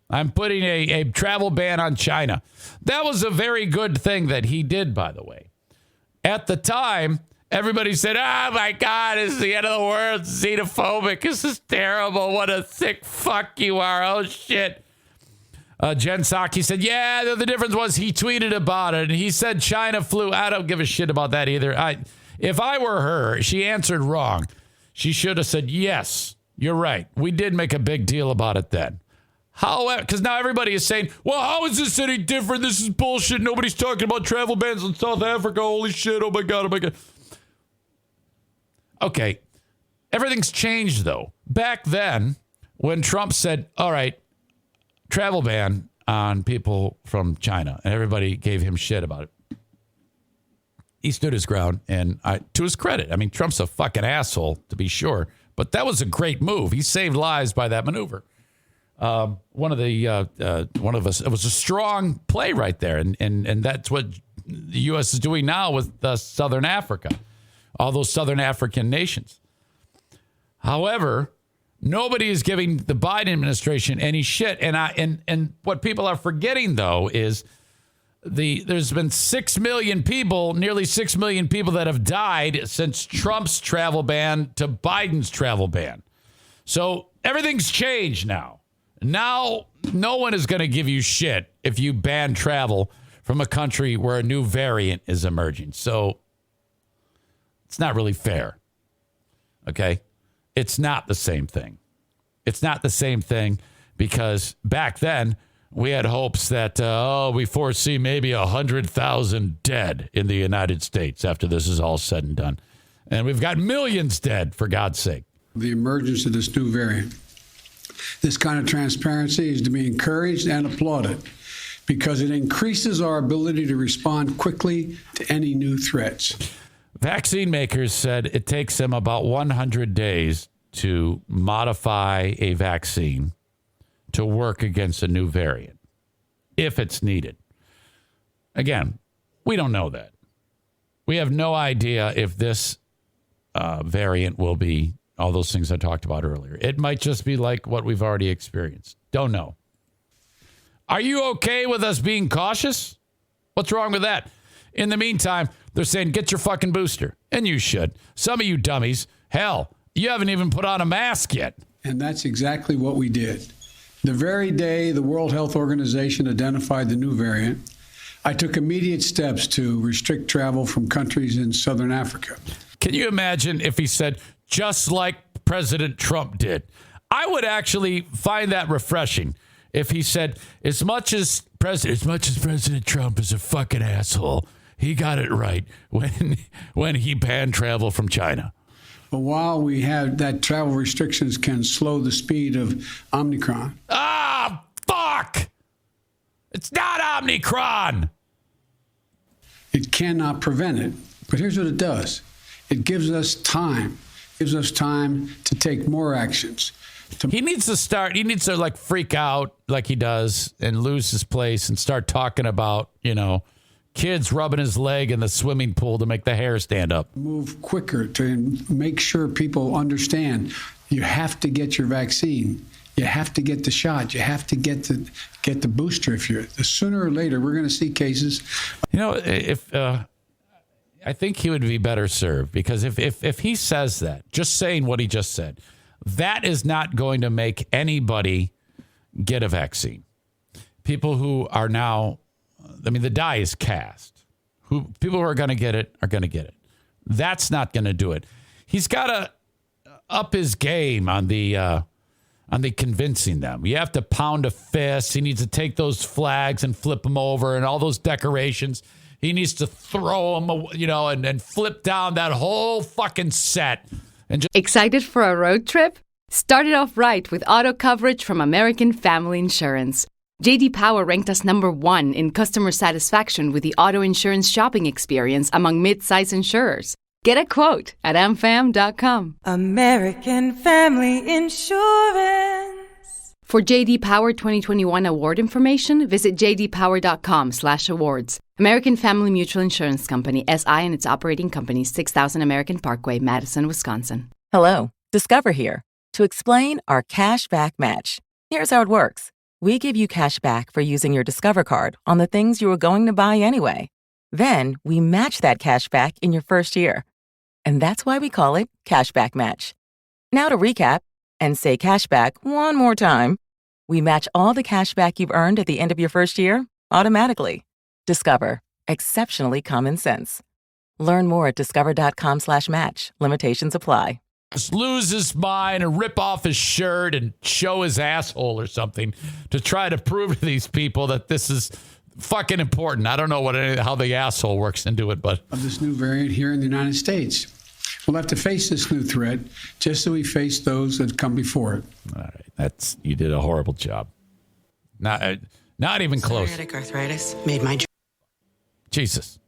I'm putting a travel ban on China. That was a very good thing that he did, by the way. At the time, everybody said, oh, my God, this is the end of the world. Xenophobic. This is terrible. What a sick fuck you are. Oh, shit. Jen Psaki said, yeah, the difference was he tweeted about it, and he said China flew. I don't give a shit about that either. If I were her, she answered wrong. She should have said, yes, you're right. We did make a big deal about it then. However, because now everybody is saying, well, how is this any different? This is bullshit. Nobody's talking about travel bans in South Africa. Holy shit. Oh, my God. Oh, my God. Okay. Everything's changed, though. Back then, when Trump said, all right, travel ban on people from China, and everybody gave him shit about it, he stood his ground, and to his credit, I mean, Trump's a fucking asshole, to be sure, but that was a great move. He saved lives by that maneuver. One of us, it was a strong play right there. And that's what the U.S. is doing now with Southern Africa, all those Southern African nations. However, nobody is giving the Biden administration any shit. And what people are forgetting, though, is there's been 6 million people, nearly 6 million people that have died since Trump's travel ban to Biden's travel ban. So everything's changed now. Now, no one is going to give you shit if you ban travel from a country where a new variant is emerging. So it's not really fair. Okay? It's not the same thing. It's not the same thing because back then we had hopes that, we foresee maybe 100,000 dead in the United States after this is all said and done. And we've got millions dead, for God's sake. The emergence of this new variant. This kind of transparency is to be encouraged and applauded because it increases our ability to respond quickly to any new threats. Vaccine makers said it takes them about 100 days to modify a vaccine to work against a new variant, if it's needed. Again, we don't know that. We have no idea if this variant will be all those things I talked about earlier. It might just be like what we've already experienced. Don't know. Are you okay with us being cautious? What's wrong with that? In the meantime, they're saying, get your fucking booster. And you should. Some of you dummies, hell, you haven't even put on a mask yet. And that's exactly what we did. The very day the World Health Organization identified the new variant, I took immediate steps to restrict travel from countries in Southern Africa. Can you imagine if he said, just like President Trump did? I would actually find that refreshing if he said, as much as President Trump is a fucking asshole, he got it right when he banned travel from China. But while we have that, travel restrictions can slow the speed of Omicron. Ah, fuck! It's not Omicron! It cannot prevent it. But here's what it does. It gives us time. It gives us time to take more actions. He needs to like freak out like he does and lose his place and start talking about, kids rubbing his leg in the swimming pool to make the hair stand up. Move quicker to make sure people understand you have to get your vaccine. You have to get the shot. You have to get the booster. The sooner or later, we're going to see cases. I think he would be better served because if he says that, just saying what he just said, that is not going to make anybody get a vaccine. People who are now, the die is cast. People who are going to get it are going to get it. That's not going to do it. He's got to up his game on the convincing them. You have to pound a fist. He needs to take those flags and flip them over and all those decorations. He needs to throw them, and flip down that whole fucking set. And just Excited for a road trip? Start it off right with auto coverage from American Family Insurance. J.D. Power ranked us #1 in customer satisfaction with the auto insurance shopping experience among mid-size insurers. Get a quote at amfam.com. American Family Insurance. For J.D. Power 2021 award information, visit jdpower.com/awards. American Family Mutual Insurance Company, SI and its operating companies, 6000 American Parkway, Madison, Wisconsin. Hello, Discover here to explain our cash back match. Here's how it works. We give you cash back for using your Discover card on the things you were going to buy anyway. Then we match that cash back in your first year. And that's why we call it Cashback Match. Now to recap and say cashback one more time. We match all the cash back you've earned at the end of your first year automatically. Discover. Exceptionally common sense. Learn more at discover.com/match. Limitations apply. just lose his mind and rip off his shirt and show his asshole or something to try to prove to these people that this is fucking important. I don't know how the asshole works into it, but of this new variant here in the United States. We'll have to face this new threat just as we face those that come before it. All right, you did a horrible job. Not even close. Psoriatic arthritis made my Jesus.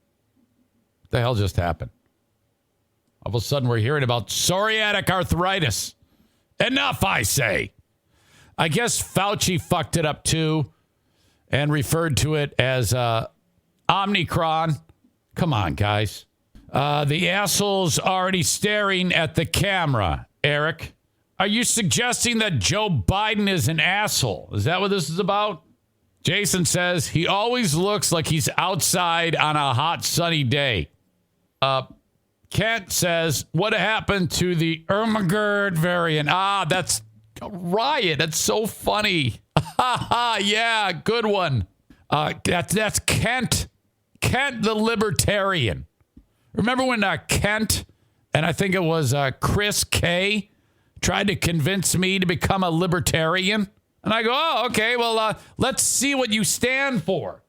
What the hell just happened? All of a sudden, we're hearing about psoriatic arthritis. Enough, I say. I guess Fauci fucked it up, too, and referred to it as Omicron. Come on, guys. The asshole's already staring at the camera, Eric. Are you suggesting that Joe Biden is an asshole? Is that what this is about? Jason says he always looks like he's outside on a hot, sunny day. Kent says, what happened to the Tybigred variant? That's a riot. That's so funny. Yeah, good one. That's Kent. Kent the libertarian. Remember when Kent, and I think it was Chris K, tried to convince me to become a libertarian? And I go, oh, okay, well, let's see what you stand for.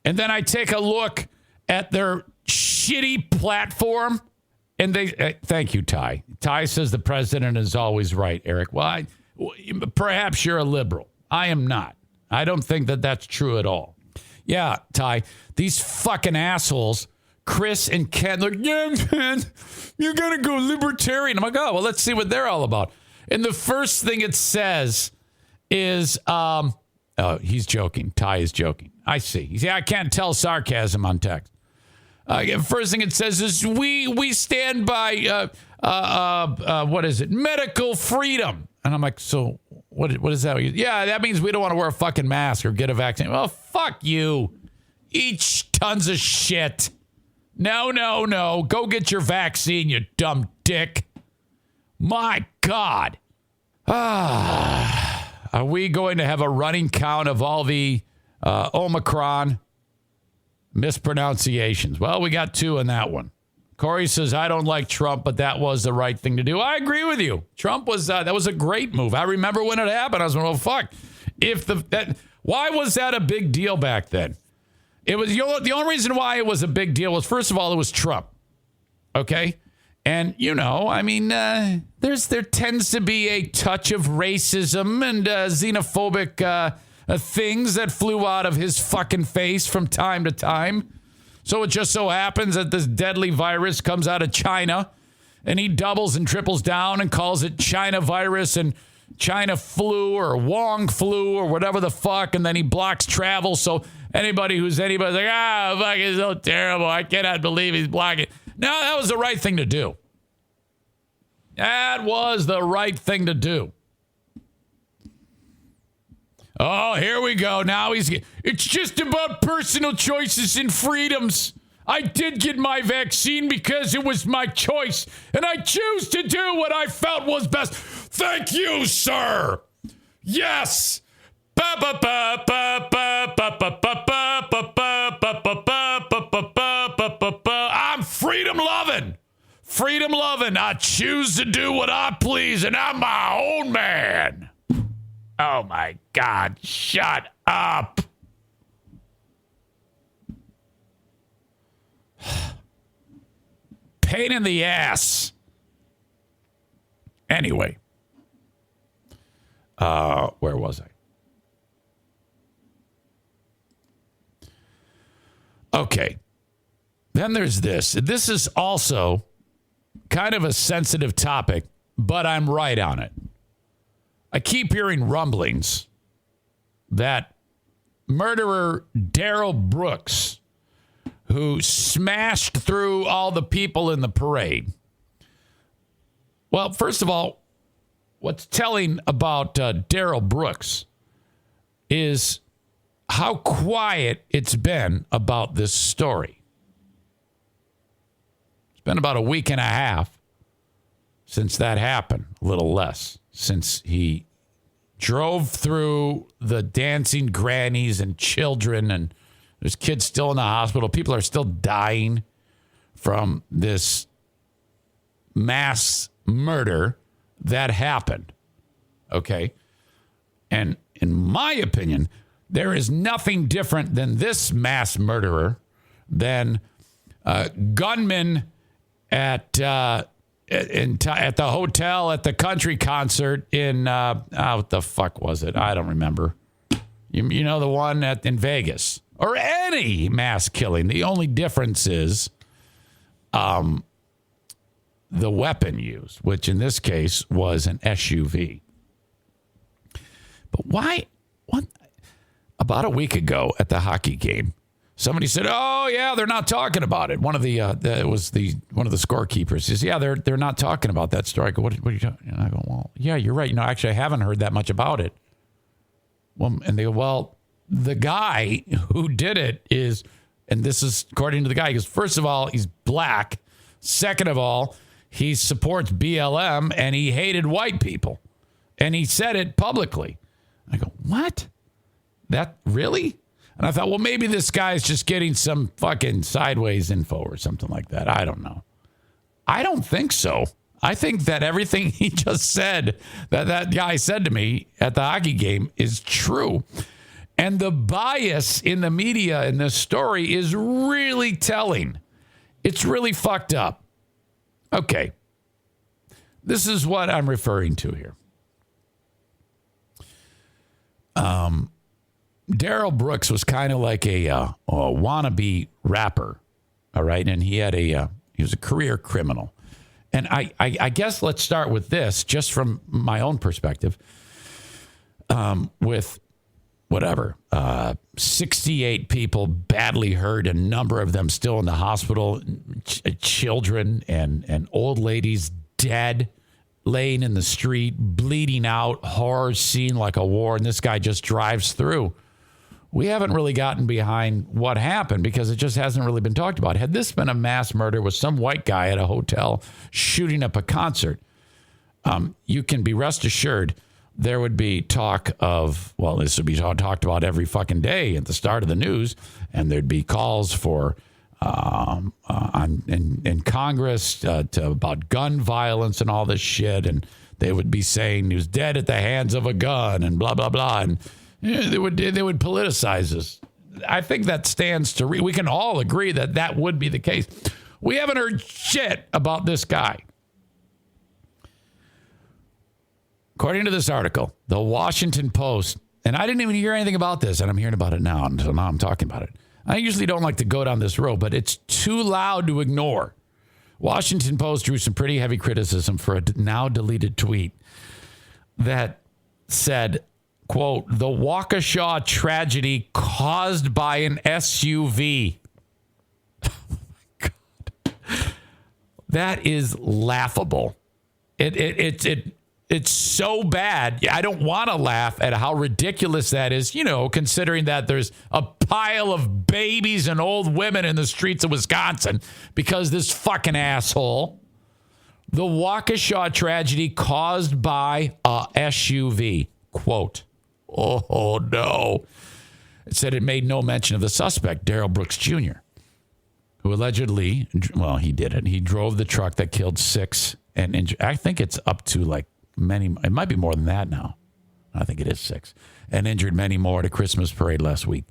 And then I take a look at their shitty platform. And they, thank you, Ty. Ty says the president is always right, Eric. Well, perhaps you're a liberal. I am not. I don't think that that's true at all. Yeah, Ty, these fucking assholes, Chris and Ken, they're like, yeah, man, you're going to go libertarian. I'm like, oh, well, let's see what they're all about. And the first thing it says is, oh, he's joking. Ty is joking. I see. Yeah, I can't tell sarcasm on text. First thing it says is we stand by what is it? Medical freedom. And I'm like, so what is that? Yeah, that means we don't want to wear a fucking mask or get a vaccine. Well, fuck you. Eat tons of shit. No. Go get your vaccine, you dumb dick. My God. Are we going to have a running count of all the Omicron mispronunciations? Well, we got 2 on that one. Corey says, I don't like Trump, but that was the right thing to do. I agree with you. Trump was, that was a great move. I remember when it happened. I was like, well, fuck. Why was that a big deal back then? It was the only reason why it was a big deal was, first of all, it was Trump. Okay? And, there tends to be a touch of racism and xenophobic things that flew out of his fucking face from time to time. So it just so happens that this deadly virus comes out of China, and he doubles and triples down and calls it China virus and China flu or Wong flu or whatever the fuck, and then he blocks travel. So anybody's like, fuck, it's so terrible. I cannot believe he's blocking. No, that was the right thing to do. That was the right thing to do. Oh, here we go. Now it's just about personal choices and freedoms. I did get my vaccine because it was my choice, and I choose to do what I felt was best. Thank you, sir. Yes. I'm freedom loving. Freedom loving. I choose to do what I please, and I'm my own man. Oh, my God. Shut up. Pain in the ass. Anyway. Where was I? Okay. Then there's this. This is also kind of a sensitive topic, but I'm right on it. I keep hearing rumblings that murderer Darrell Brooks, who smashed through all the people in the parade. Well, first of all, what's telling about Darrell Brooks is how quiet it's been about this story. It's been about a week and a half since that happened, a little less, since he drove through the dancing grannies and children, and there's kids still in the hospital. People are still dying from this mass murder that happened. Okay. And in my opinion, there is nothing different than this mass murderer than gunmen at the hotel at the country concert in what the fuck was it? I don't remember. You know, the one in Vegas, or any mass killing. The only difference is the weapon used, which in this case was an SUV. But why? What? About a week ago at the hockey game, somebody said, "Oh yeah, they're not talking about it." One of the scorekeepers says, "Yeah, they're not talking about that story." I go, "What are you talking?" And I go, "Well, yeah, you're right. Actually, I haven't heard that much about it." Well, and they go, "Well, the guy who did it is," and this is according to the guy. He goes, "First of all, he's black. Second of all, he supports BLM and he hated white people, and he said it publicly." I go, "What? That really?" And I thought, well, maybe this guy's just getting some fucking sideways info or something like that. I don't know. I don't think so. I think that everything he just said, that guy said to me at the hockey game, is true. And the bias in the media in this story is really telling. It's really fucked up. Okay. This is what I'm referring to here. Daryl Brooks was kind of like a wannabe rapper, all right? And he was a career criminal. And I guess let's start with this, just from my own perspective, with 68 people badly hurt, a number of them still in the hospital, children and old ladies dead, laying in the street, bleeding out, horror scene like a war, and this guy just drives through. We haven't really gotten behind what happened because it just hasn't really been talked about. Had this been a mass murder with some white guy at a hotel shooting up a concert, you can be rest assured there would be talk of, well, this would be talked about every fucking day at the start of the news, and there'd be calls for in Congress about gun violence and all this shit, and they would be saying he was dead at the hands of a gun and blah blah blah, and they would politicize this. I think that stands to we can all agree that would be the case. We haven't heard shit about this guy. According to this article, the Washington Post, and I didn't even hear anything about this, and I'm hearing about it now, and so now I'm talking about it. I usually don't like to go down this road, but it's too loud to ignore. Washington Post drew some pretty heavy criticism for a now deleted tweet that said, quote, "The Waukesha tragedy caused by an SUV." Oh my God. That is laughable. It's so bad. I don't want to laugh at how ridiculous that is, considering that there's a pile of babies and old women in the streets of Wisconsin because this fucking asshole. The Waukesha tragedy caused by a SUV. Quote. Oh, no. It said it made no mention of the suspect, Daryl Brooks Jr., who allegedly, well, he did it. He drove the truck that killed 6 and injured. I think it's up to like many, it might be more than that now. I think it is 6, and injured many more at a Christmas parade last week.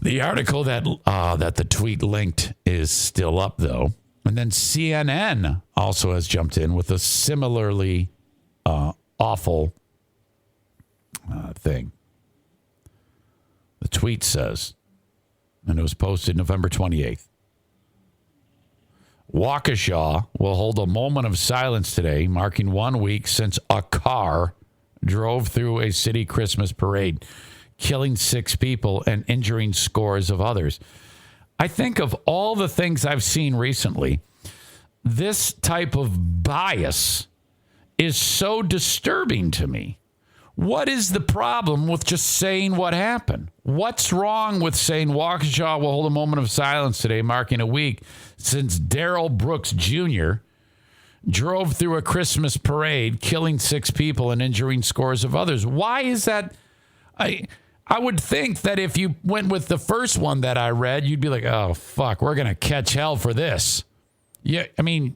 The article that the tweet linked is still up, though. And then CNN also has jumped in with a similarly awful thing. The tweet says, and it was posted November 28th, Waukesha will hold a moment of silence today, marking 1 week since a car drove through a city Christmas parade, killing 6 people and injuring scores of others. I think of all the things I've seen recently, this type of bias is so disturbing to me. What is the problem with just saying what happened? What's wrong with saying Waukesha will hold a moment of silence today, marking a week since Daryl Brooks Jr. drove through a Christmas parade, killing 6 people and injuring scores of others? Why is that? I would think that if you went with the first one that I read, you'd be like, oh, fuck, we're going to catch hell for this. Yeah, I mean,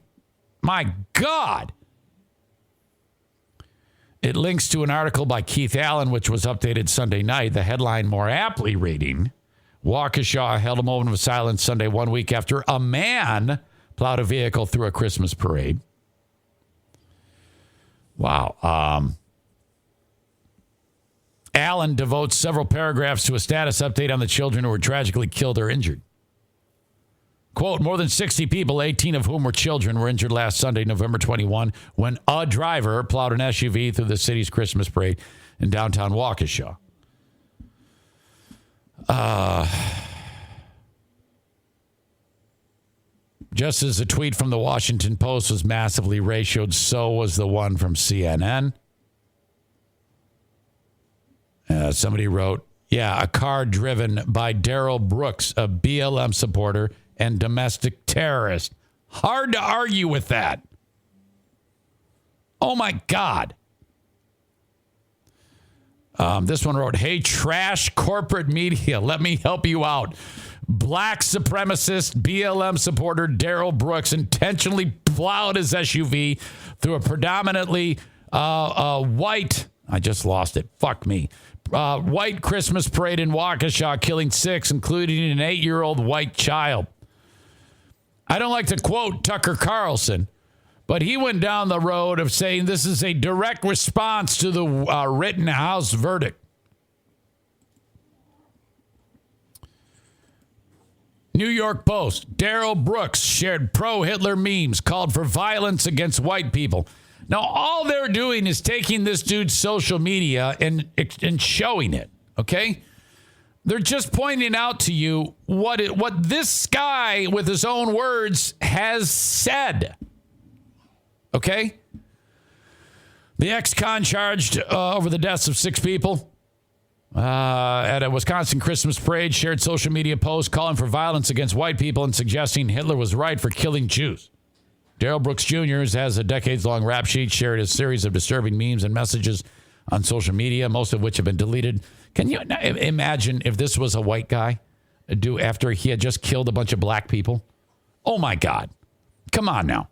My God. It links to an article by Keith Allen, which was updated Sunday night. The headline more aptly reading, Waukesha held a moment of silence Sunday 1 week after a man plowed a vehicle through a Christmas parade. Wow. Allen devotes several paragraphs to a status update on the children who were tragically killed or injured. Quote, more than 60 people, 18 of whom were children, were injured last Sunday, November 21, when a driver plowed an SUV through the city's Christmas parade in downtown Waukesha. Just as the tweet from the Washington Post was massively ratioed, so was the one from CNN. Somebody wrote, a car driven by Darrell Brooks, a BLM supporter and domestic terrorist. Hard to argue with that. Oh, my God. This one wrote, hey, trash corporate media, let me help you out. Black supremacist BLM supporter Darrell Brooks intentionally plowed his SUV through a predominantly white, I just lost it, fuck me, white Christmas parade in Waukesha, killing 6, including an 8-year-old white child. I don't like to quote Tucker Carlson, but he went down the road of saying this is a direct response to the Rittenhouse verdict. New York Post, Darrell Brooks shared pro-Hitler memes, called for violence against white people. Now, all they're doing is taking this dude's social media and showing it, okay? They're just pointing out to you what this guy, with his own words, has said, okay? The ex-con charged over the deaths of 6 people at a Wisconsin Christmas parade shared social media posts calling for violence against white people and suggesting Hitler was right for killing Jews. Darrell Brooks Jr. has a decades-long rap sheet, shared a series of disturbing memes and messages on social media, most of which have been deleted. Can you imagine if this was a white guy after he had just killed a bunch of black people? Oh, my God. Come on now.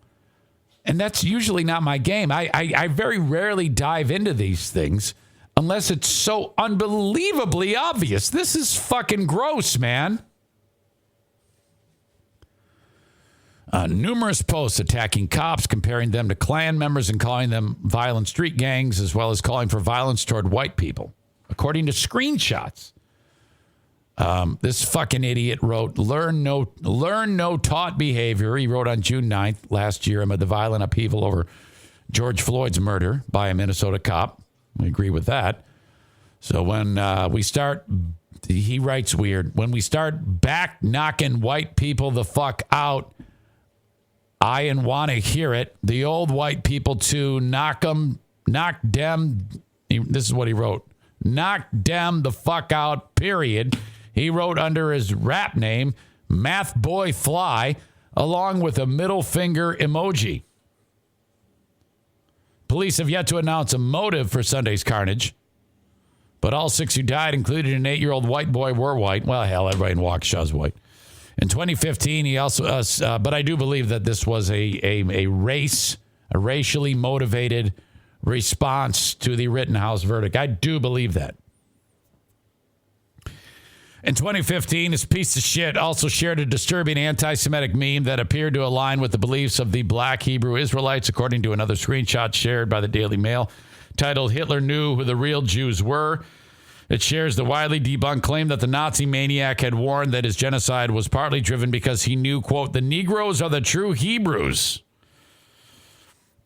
And that's usually not my game. I very rarely dive into these things unless it's so unbelievably obvious. This is fucking gross, man. Numerous posts attacking cops, comparing them to Klan members and calling them violent street gangs, as well as calling for violence toward white people. According to screenshots, this fucking idiot wrote, learn no taught behavior. He wrote on June 9th last year amid the violent upheaval over George Floyd's murder by a Minnesota cop. We agree with that. So when he writes weird, when we start back knocking white people the fuck out, I want to hear it. The old white people too, knock them. This is what he wrote. Knock them the fuck out, period. He wrote under his rap name, Math Boy Fly, along with a middle finger emoji. Police have yet to announce a motive for Sunday's carnage, but all 6 who died, including an 8-year-old white boy, were white. Well, hell, everybody in Waukesha is white. In 2015, he also, but I do believe that this was a racially motivated response to the Rittenhouse verdict. I do believe that. In 2015, this piece of shit also shared a disturbing anti-Semitic meme that appeared to align with the beliefs of the black Hebrew Israelites, according to another screenshot shared by the Daily Mail, titled Hitler Knew Who the Real Jews Were. It shares the widely debunked claim that the Nazi maniac had warned that his genocide was partly driven because he knew, quote, the Negroes are the true Hebrews.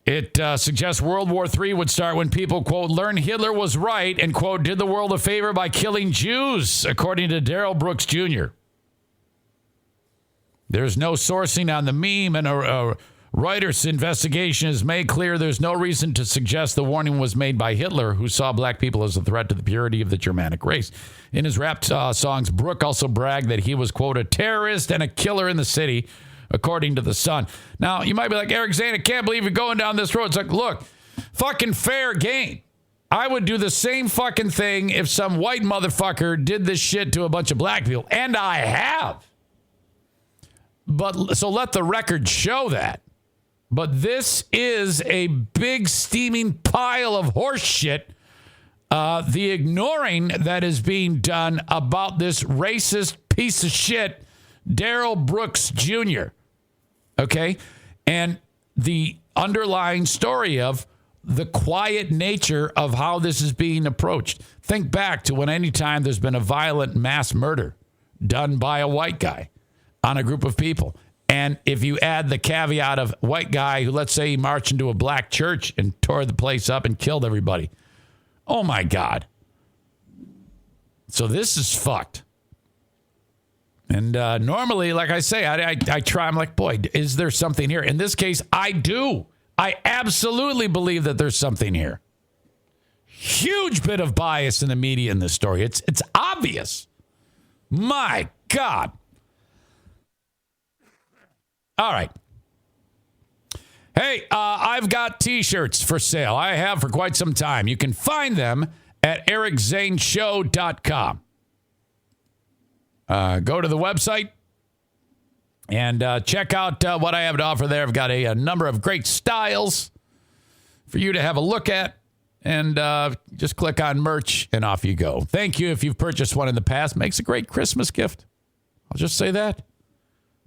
It suggests World War III would start when people, quote, learned Hitler was right and, quote, did the world a favor by killing Jews, according to Darrell Brooks Jr. There's no sourcing on the meme, and a Reuters investigation has made clear there's no reason to suggest the warning was made by Hitler, who saw black people as a threat to the purity of the Germanic race. In his rap songs, Brooke also bragged that he was, quote, a terrorist and a killer in the city, according to The Sun. Now, you might be like, Eric Zane, I can't believe you're going down this road. It's like, look, fucking fair game. I would do the same fucking thing if some white motherfucker did this shit to a bunch of black people. And I have. But so let the record show that. But this is a big steaming pile of horse shit. The ignoring that is being done about this racist piece of shit, Darrell Brooks Jr. Okay? And the underlying story of the quiet nature of how this is being approached. Think back to when anytime there's been a violent mass murder done by a white guy on a group of people. And if you add the caveat of white guy who, let's say, he marched into a black church and tore the place up and killed everybody. Oh, my God. So this is fucked. And normally, like I say, I try. I'm like, boy, is there something here? In this case, I do. I absolutely believe that there's something here. Huge bit of bias in the media in this story. It's obvious. My God. All right. Hey, I've got T-shirts for sale. I have for quite some time. You can find them at ericzaneshow.com. Go to the website and check out what I have to offer there. I've got a number of great styles for you to have a look at. And just click on merch and off you go. Thank you if you've purchased one in the past. Makes a great Christmas gift. I'll just say that.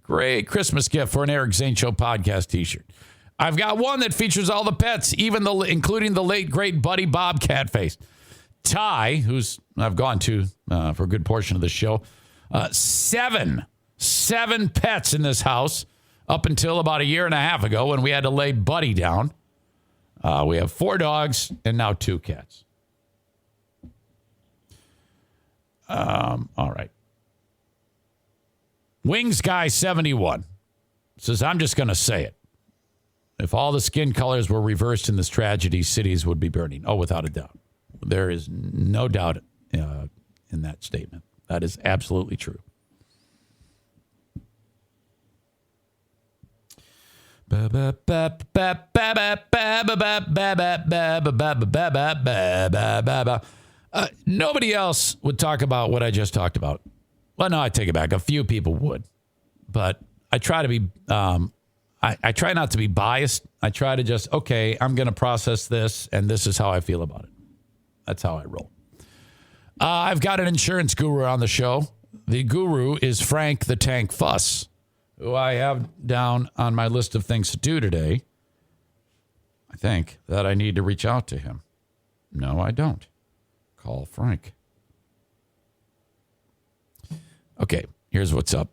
Great Christmas gift for an Eric Zane Show podcast T-shirt. I've got one that features all the pets, including the late, great Buddy Bob Catface. Ty, who's I've gone to for a good portion of the show. Seven pets in this house up until about a year and a half ago when we had to lay Buddy down. We have 4 dogs and now 2 cats. All right. Wings Guy 71 says, I'm just going to say it. If all the skin colors were reversed in this tragedy, cities would be burning. Oh, without a doubt. There is no doubt in that statement. That is absolutely true. Nobody else would talk about what I just talked about. Well, no, I take it back. A few people would, but I try to be. I try not to be biased. I try to just I'm going to process this, and this is how I feel about it. That's how I roll. I've got an insurance guru on the show. The guru is Frank the Tank Fuss, who I have down on my list of things to do today. I think that I need to reach out to him. No, I don't. Call Frank. Okay, here's what's up.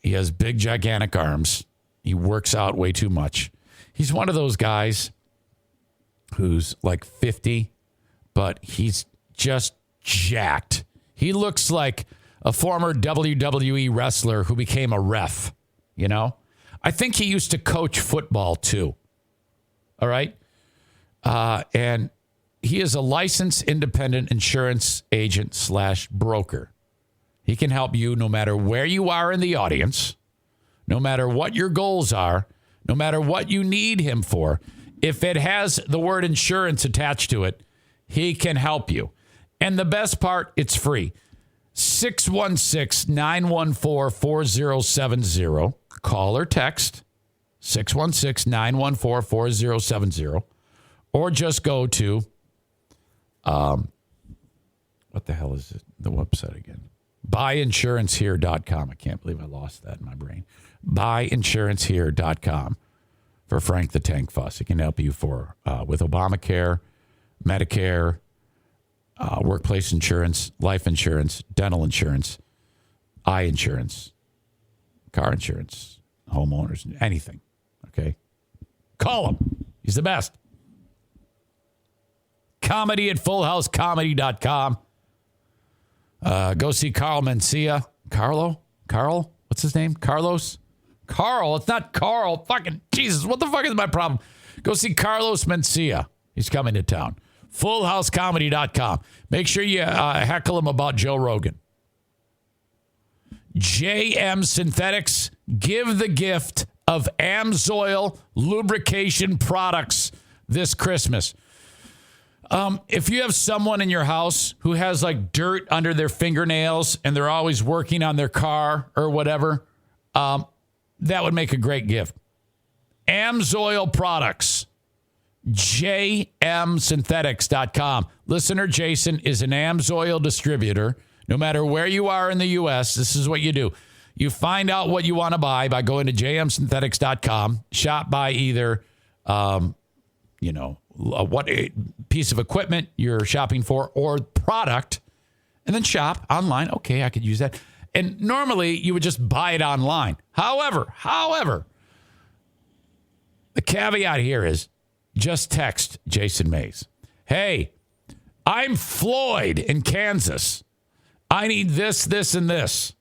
He has big, gigantic arms. He works out way too much. He's one of those guys who's like 50, but he's just jacked. He looks like a former WWE wrestler who became a ref, you know? I think he used to coach football too. All right? And he is a licensed independent insurance agent / broker. He can help you no matter where you are in the audience, no matter what your goals are, no matter what you need him for. If it has the word insurance attached to it, he can help you. And the best part, it's free. 616-914-4070. Call or text 616-914-4070. Or just go to, what the hell is it? The website again. Buyinsurancehere.com. I can't believe I lost that in my brain. Buyinsurancehere.com for Frank the Tank Fuss. It can help you with Obamacare, Medicare, workplace insurance, life insurance, dental insurance, eye insurance, car insurance, homeowners, anything. Okay? Call him. He's the best. Comedy at fullhousecomedy.com. Go see Carl Mencia. Carl? What's his name? Carlos? Carl. It's not Carl. Fucking Jesus. What the fuck is my problem? Go see Carlos Mencia. He's coming to town. Fullhousecomedy.com. Make sure you heckle him about Joe Rogan. JM Synthetics. Give the gift of Amsoil lubrication products this Christmas. If you have someone in your house who has like dirt under their fingernails and they're always working on their car or whatever, that would make a great gift. Amsoil Products. JMSynthetics.com. Listener Jason is an Amsoil distributor. No matter where you are in the U.S., this is what you do. You find out what you want to buy by going to JMSynthetics.com. Shop by either, what piece of equipment you're shopping for or product, and then shop online. Okay, I could use that. And normally you would just buy it online. However, the caveat here is just text Jason Mays. Hey, I'm Floyd in Kansas. I need this, this, and this.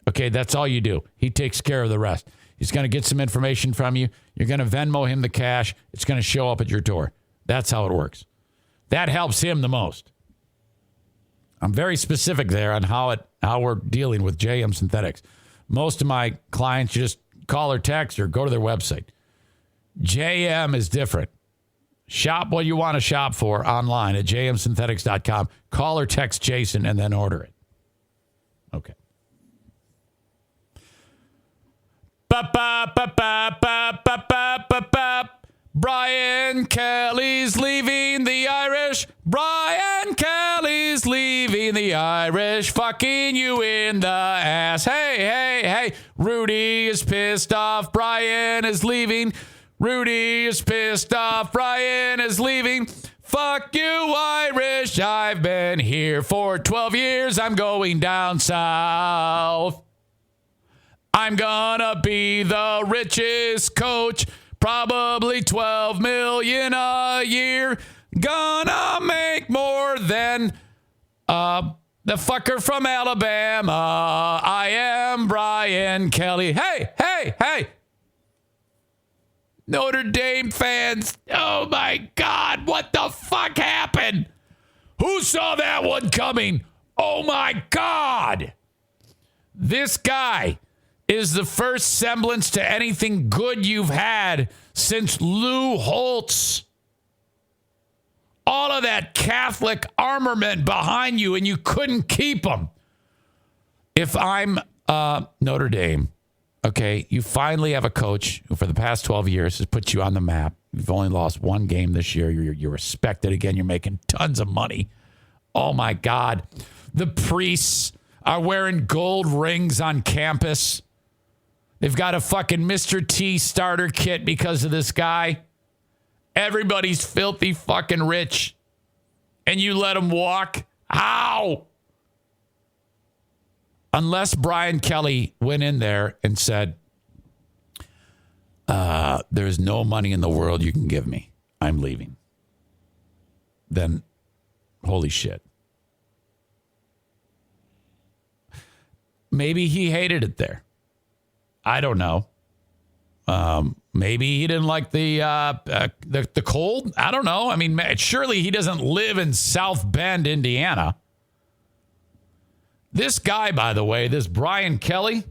Okay, that's all you do. He takes care of the rest. He's going to get some information from you. You're going to Venmo him the cash. It's going to show up at your door. That's how it works. That helps him the most. I'm very specific there on how we're dealing with JM Synthetics. Most of my clients just call or text or go to their website. JM is different. Shop what you want to shop for online at jmsynthetics.com. Call or text Jason and then order it. Okay. Brian Kelly's leaving the Irish. Brian Kelly's leaving the Irish. Fucking you in the ass. Hey. Rudy is pissed off. Brian is leaving. Rudy is pissed off. Brian is leaving. Fuck you, Irish. I've been here for 12 years. I'm going down south. I'm gonna be the richest coach. Probably 12 million a year. Gonna make more than the fucker from Alabama. I am Brian Kelly. Hey. Notre Dame fans. Oh, my God. What the fuck happened? Who saw that one coming? Oh, my God. This guy is the first semblance to anything good you've had since Lou Holtz. All of that Catholic armament behind you, and you couldn't keep them. If I'm Notre Dame, okay, you finally have a coach who for the past 12 years has put you on the map. You've only lost one game this year. You're respected again. You're making tons of money. Oh, my God. The priests are wearing gold rings on campus. They've got a fucking Mr. T starter kit because of this guy. Everybody's filthy fucking rich. And you let them walk? How? Unless Brian Kelly went in there and said, there's no money in the world you can give me. I'm leaving. Then, holy shit. Maybe he hated it there. I don't know. Maybe he didn't like the cold. I don't know. I mean, surely he doesn't live in South Bend, Indiana. This guy, by the way, this Brian Kelly,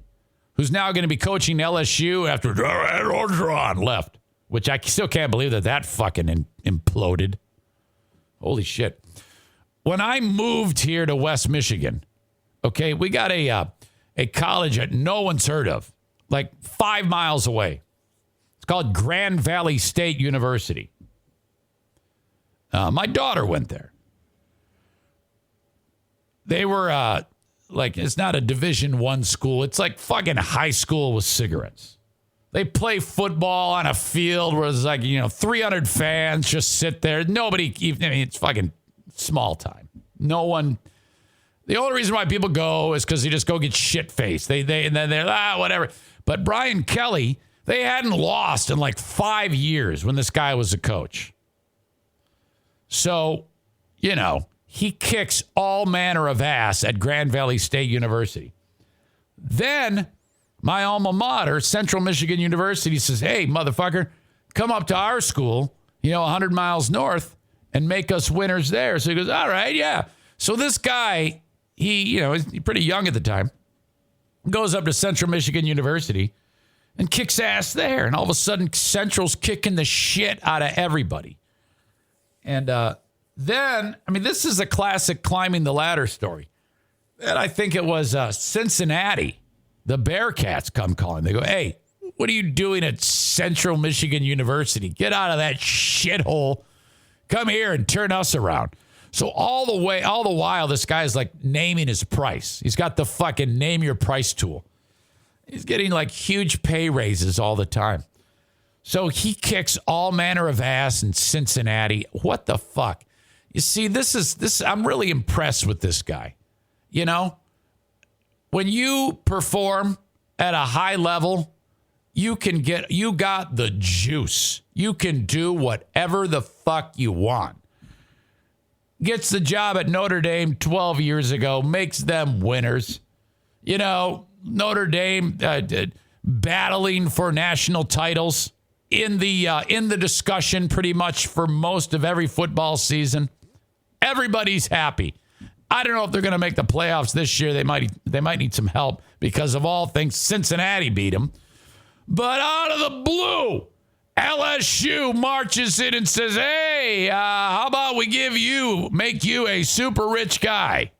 who's now going to be coaching LSU after Orgeron left, which I still can't believe that fucking imploded. Holy shit. When I moved here to West Michigan, okay, we got a college that no one's heard of. Like 5 miles away. It's called Grand Valley State University. My daughter went there. They were it's not a Division I school. It's like fucking high school with cigarettes. They play football on a field where there's 300 fans just sit there. Nobody, it's fucking small time. No one. The only reason why people go is because they just go get shit-faced. And then they're, whatever. But Brian Kelly, they hadn't lost in 5 years when this guy was a coach. So, he kicks all manner of ass at Grand Valley State University. Then my alma mater, Central Michigan University, says, hey, motherfucker, come up to our school, 100 miles north and make us winners there. So he goes, all right, yeah. So this guy, he's pretty young at the time, goes up to Central Michigan University and kicks ass there. And all of a sudden, Central's kicking the shit out of everybody. And then, this is a classic climbing the ladder story. And I think it was Cincinnati The Bearcats come calling. They go, hey, what are you doing at Central Michigan University? Get out of that shithole. Come here and turn us around. So all the while, this guy's like naming his price. He's got the fucking name your price tool. He's getting like huge pay raises all the time. So he kicks all manner of ass in Cincinnati. What the fuck? You see, this. I'm really impressed with this guy. You know, when you perform at a high level, you got the juice. You can do whatever the fuck you want. Gets the job at Notre Dame 12 years ago, makes them winners. You know, Notre Dame battling for national titles in the discussion pretty much for most of every football season. Everybody's happy. I don't know if they're going to make the playoffs this year. They might need some help because of all things Cincinnati beat them. But out of the blue, LSU marches in and says, hey, how about we make you a super rich guy?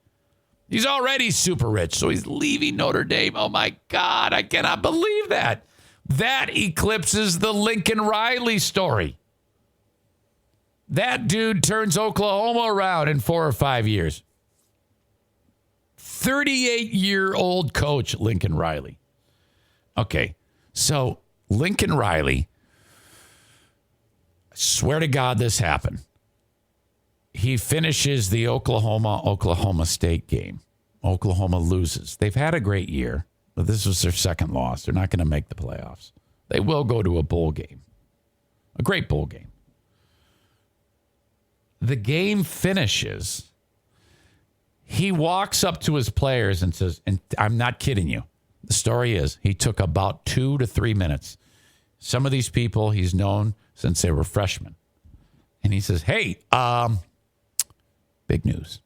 He's already super rich, so he's leaving Notre Dame. Oh, my God, I cannot believe that. That eclipses the Lincoln Riley story. That dude turns Oklahoma around in 4 or 5 years. 38-year-old coach, Lincoln Riley. Okay, so Lincoln Riley, I swear to God this happened. He finishes the Oklahoma State game. Oklahoma loses. They've had a great year, but this was their second loss. They're not going to make the playoffs. They will go to a bowl game, a great bowl game. The game finishes. He walks up to his players and says, and I'm not kidding you. The story is he took about 2 to 3 minutes. Some of these people he's known since they were freshmen. And he says, hey, big news.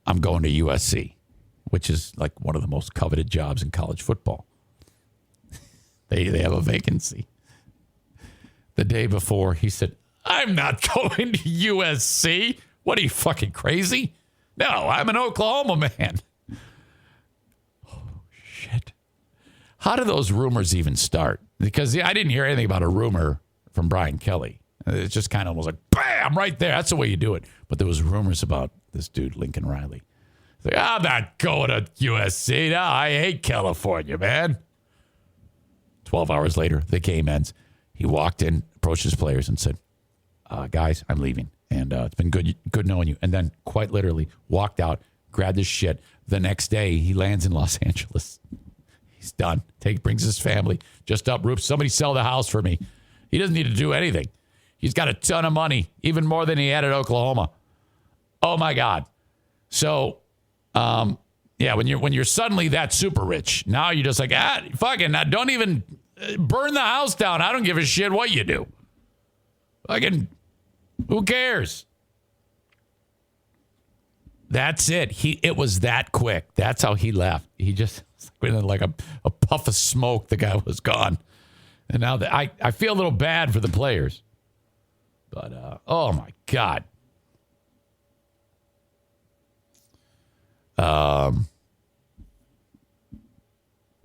I'm going to USC, which is like one of the most coveted jobs in college football. They have a vacancy. The day before, he said, I'm not going to USC. What are you, fucking crazy? No, I'm an Oklahoma man. Oh, shit. How do those rumors even start? Because I didn't hear anything about a rumor from Brian Kelly. It's just kind of was like, bam, right there. That's the way you do it. But there was rumors about this dude, Lincoln Riley. Like, I'm not going to USC. No, I hate California, man. 12 hours later, the game ends. He walked in, approached his players and said, guys, I'm leaving. And it's been good knowing you. And then quite literally walked out, grabbed his shit. The next day, he lands in Los Angeles. He's done. Brings his family, just uproots. Somebody sell the house for me. He doesn't need to do anything. He's got a ton of money, even more than he had at Oklahoma. Oh, my God. So, yeah, when you're suddenly that super rich, now you're just like, fucking, don't even burn the house down. I don't give a shit what you do. Fucking, who cares? That's it. It was that quick. That's how he left. He just, like a puff of smoke, the guy was gone. And now I feel a little bad for the players. But, oh, my God.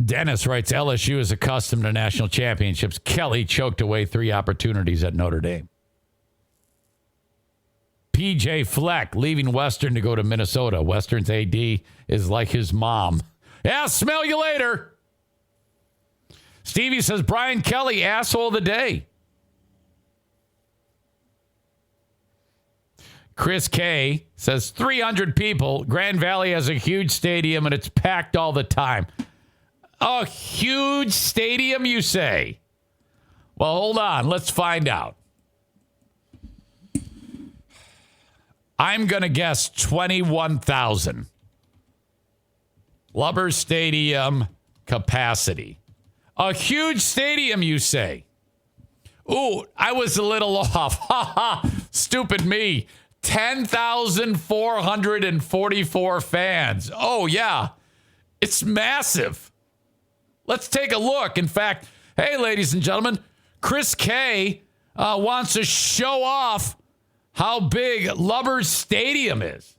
Dennis writes, LSU is accustomed to national championships. Kelly choked away 3 opportunities at Notre Dame. PJ Fleck leaving Western to go to Minnesota. Western's AD is like his mom. Yeah, smell you later. Stevie says, Brian Kelly, asshole of the day. Chris K says 300 people. Grand Valley has a huge stadium and it's packed all the time. A huge stadium, you say? Well, hold on. Let's find out. I'm going to guess 21,000. Lubbers Stadium capacity. A huge stadium, you say? Ooh, I was a little off. Ha ha. Stupid me. 10,444 fans. Oh, yeah. It's massive. Let's take a look. In fact, hey, ladies and gentlemen, Chris K wants to show off how big Lubbers Stadium is.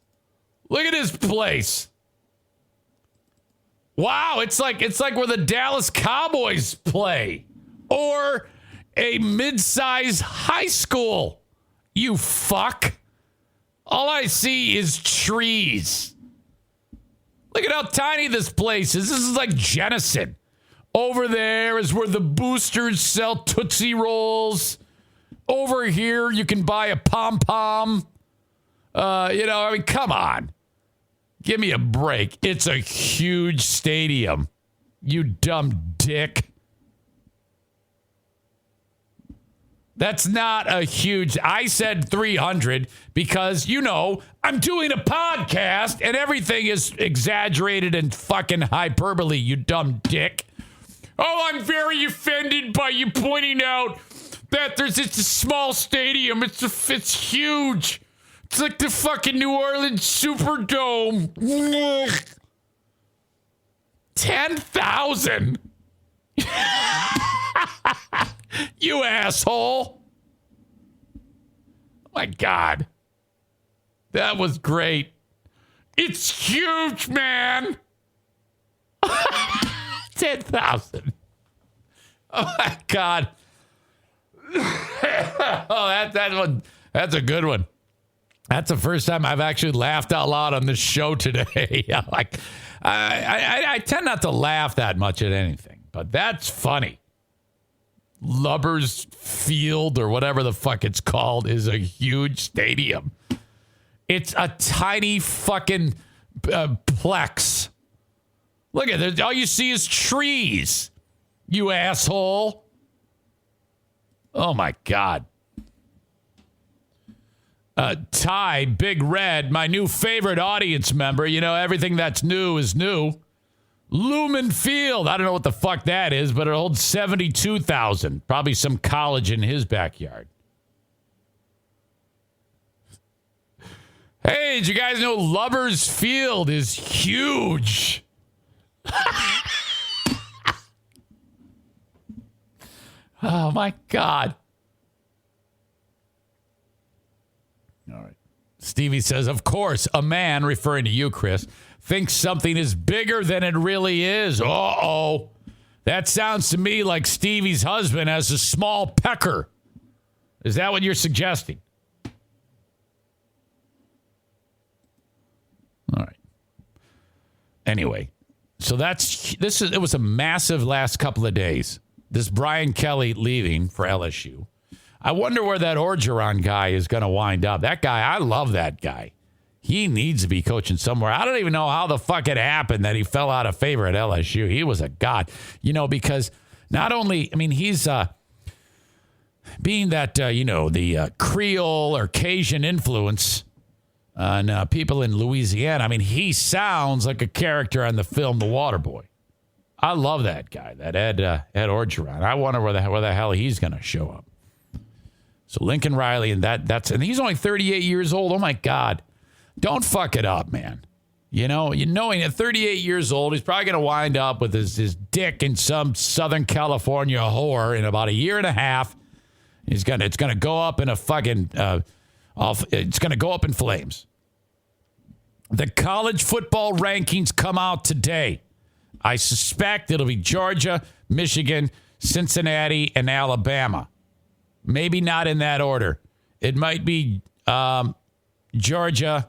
Look at his place. Wow, it's like where the Dallas Cowboys play or a mid-size high school. You fuck. All I see is trees. Look at how tiny this place is. This is like Jenison. Over there is where the boosters sell Tootsie Rolls. Over here, you can buy a pom-pom. Come on. Give me a break. It's a huge stadium. You dumb dick. That's not a huge... I said 300 because, I'm doing a podcast and everything is exaggerated and fucking hyperbole, you dumb dick. Oh, I'm very offended by you pointing out that it's a small stadium. It's huge. It's like the fucking New Orleans Superdome. 10,000. You asshole. Oh my God. That was great. It's huge, man. 10,000. Oh my God. That's a good one. That's the first time I've actually laughed out loud on this show today. I tend not to laugh that much at anything, but that's funny. Lubbers Field or whatever the fuck it's called is a huge stadium. It's a tiny fucking plex. Look at it. All you see is trees, you asshole. Oh, my God. Ty, Big Red, my new favorite audience member. Everything that's new is new. Lumen Field. I don't know what the fuck that is, but it holds 72,000. Probably some college in his backyard. Hey, did you guys know Lubbers Field is huge? Oh, my God. All right. Stevie says, of course, a man, referring to you, Chris, thinks something is bigger than it really is. Uh-oh. That sounds to me like Stevie's husband has a small pecker. Is that what you're suggesting? All right. Anyway, so it was a massive last couple of days. This Brian Kelly leaving for LSU. I wonder where that Orgeron guy is going to wind up. That guy, I love that guy. He needs to be coaching somewhere. I don't even know how the fuck it happened that he fell out of favor at LSU. He was a god, because not only, he's being that, the Creole or Cajun influence on people in Louisiana. He sounds like a character on the film The Waterboy. I love that guy, that Ed Orgeron. I wonder where the hell he's going to show up. So Lincoln Riley, and and he's only 38 years old. Oh my God. Don't fuck it up, man. Knowing at 38 years old, he's probably going to wind up with his dick in some Southern California whore in about a year and a half. It's going to go up in a fucking, it's going to go up in flames. The college football rankings come out today. I suspect it'll be Georgia, Michigan, Cincinnati, and Alabama. Maybe not in that order. It might be Georgia,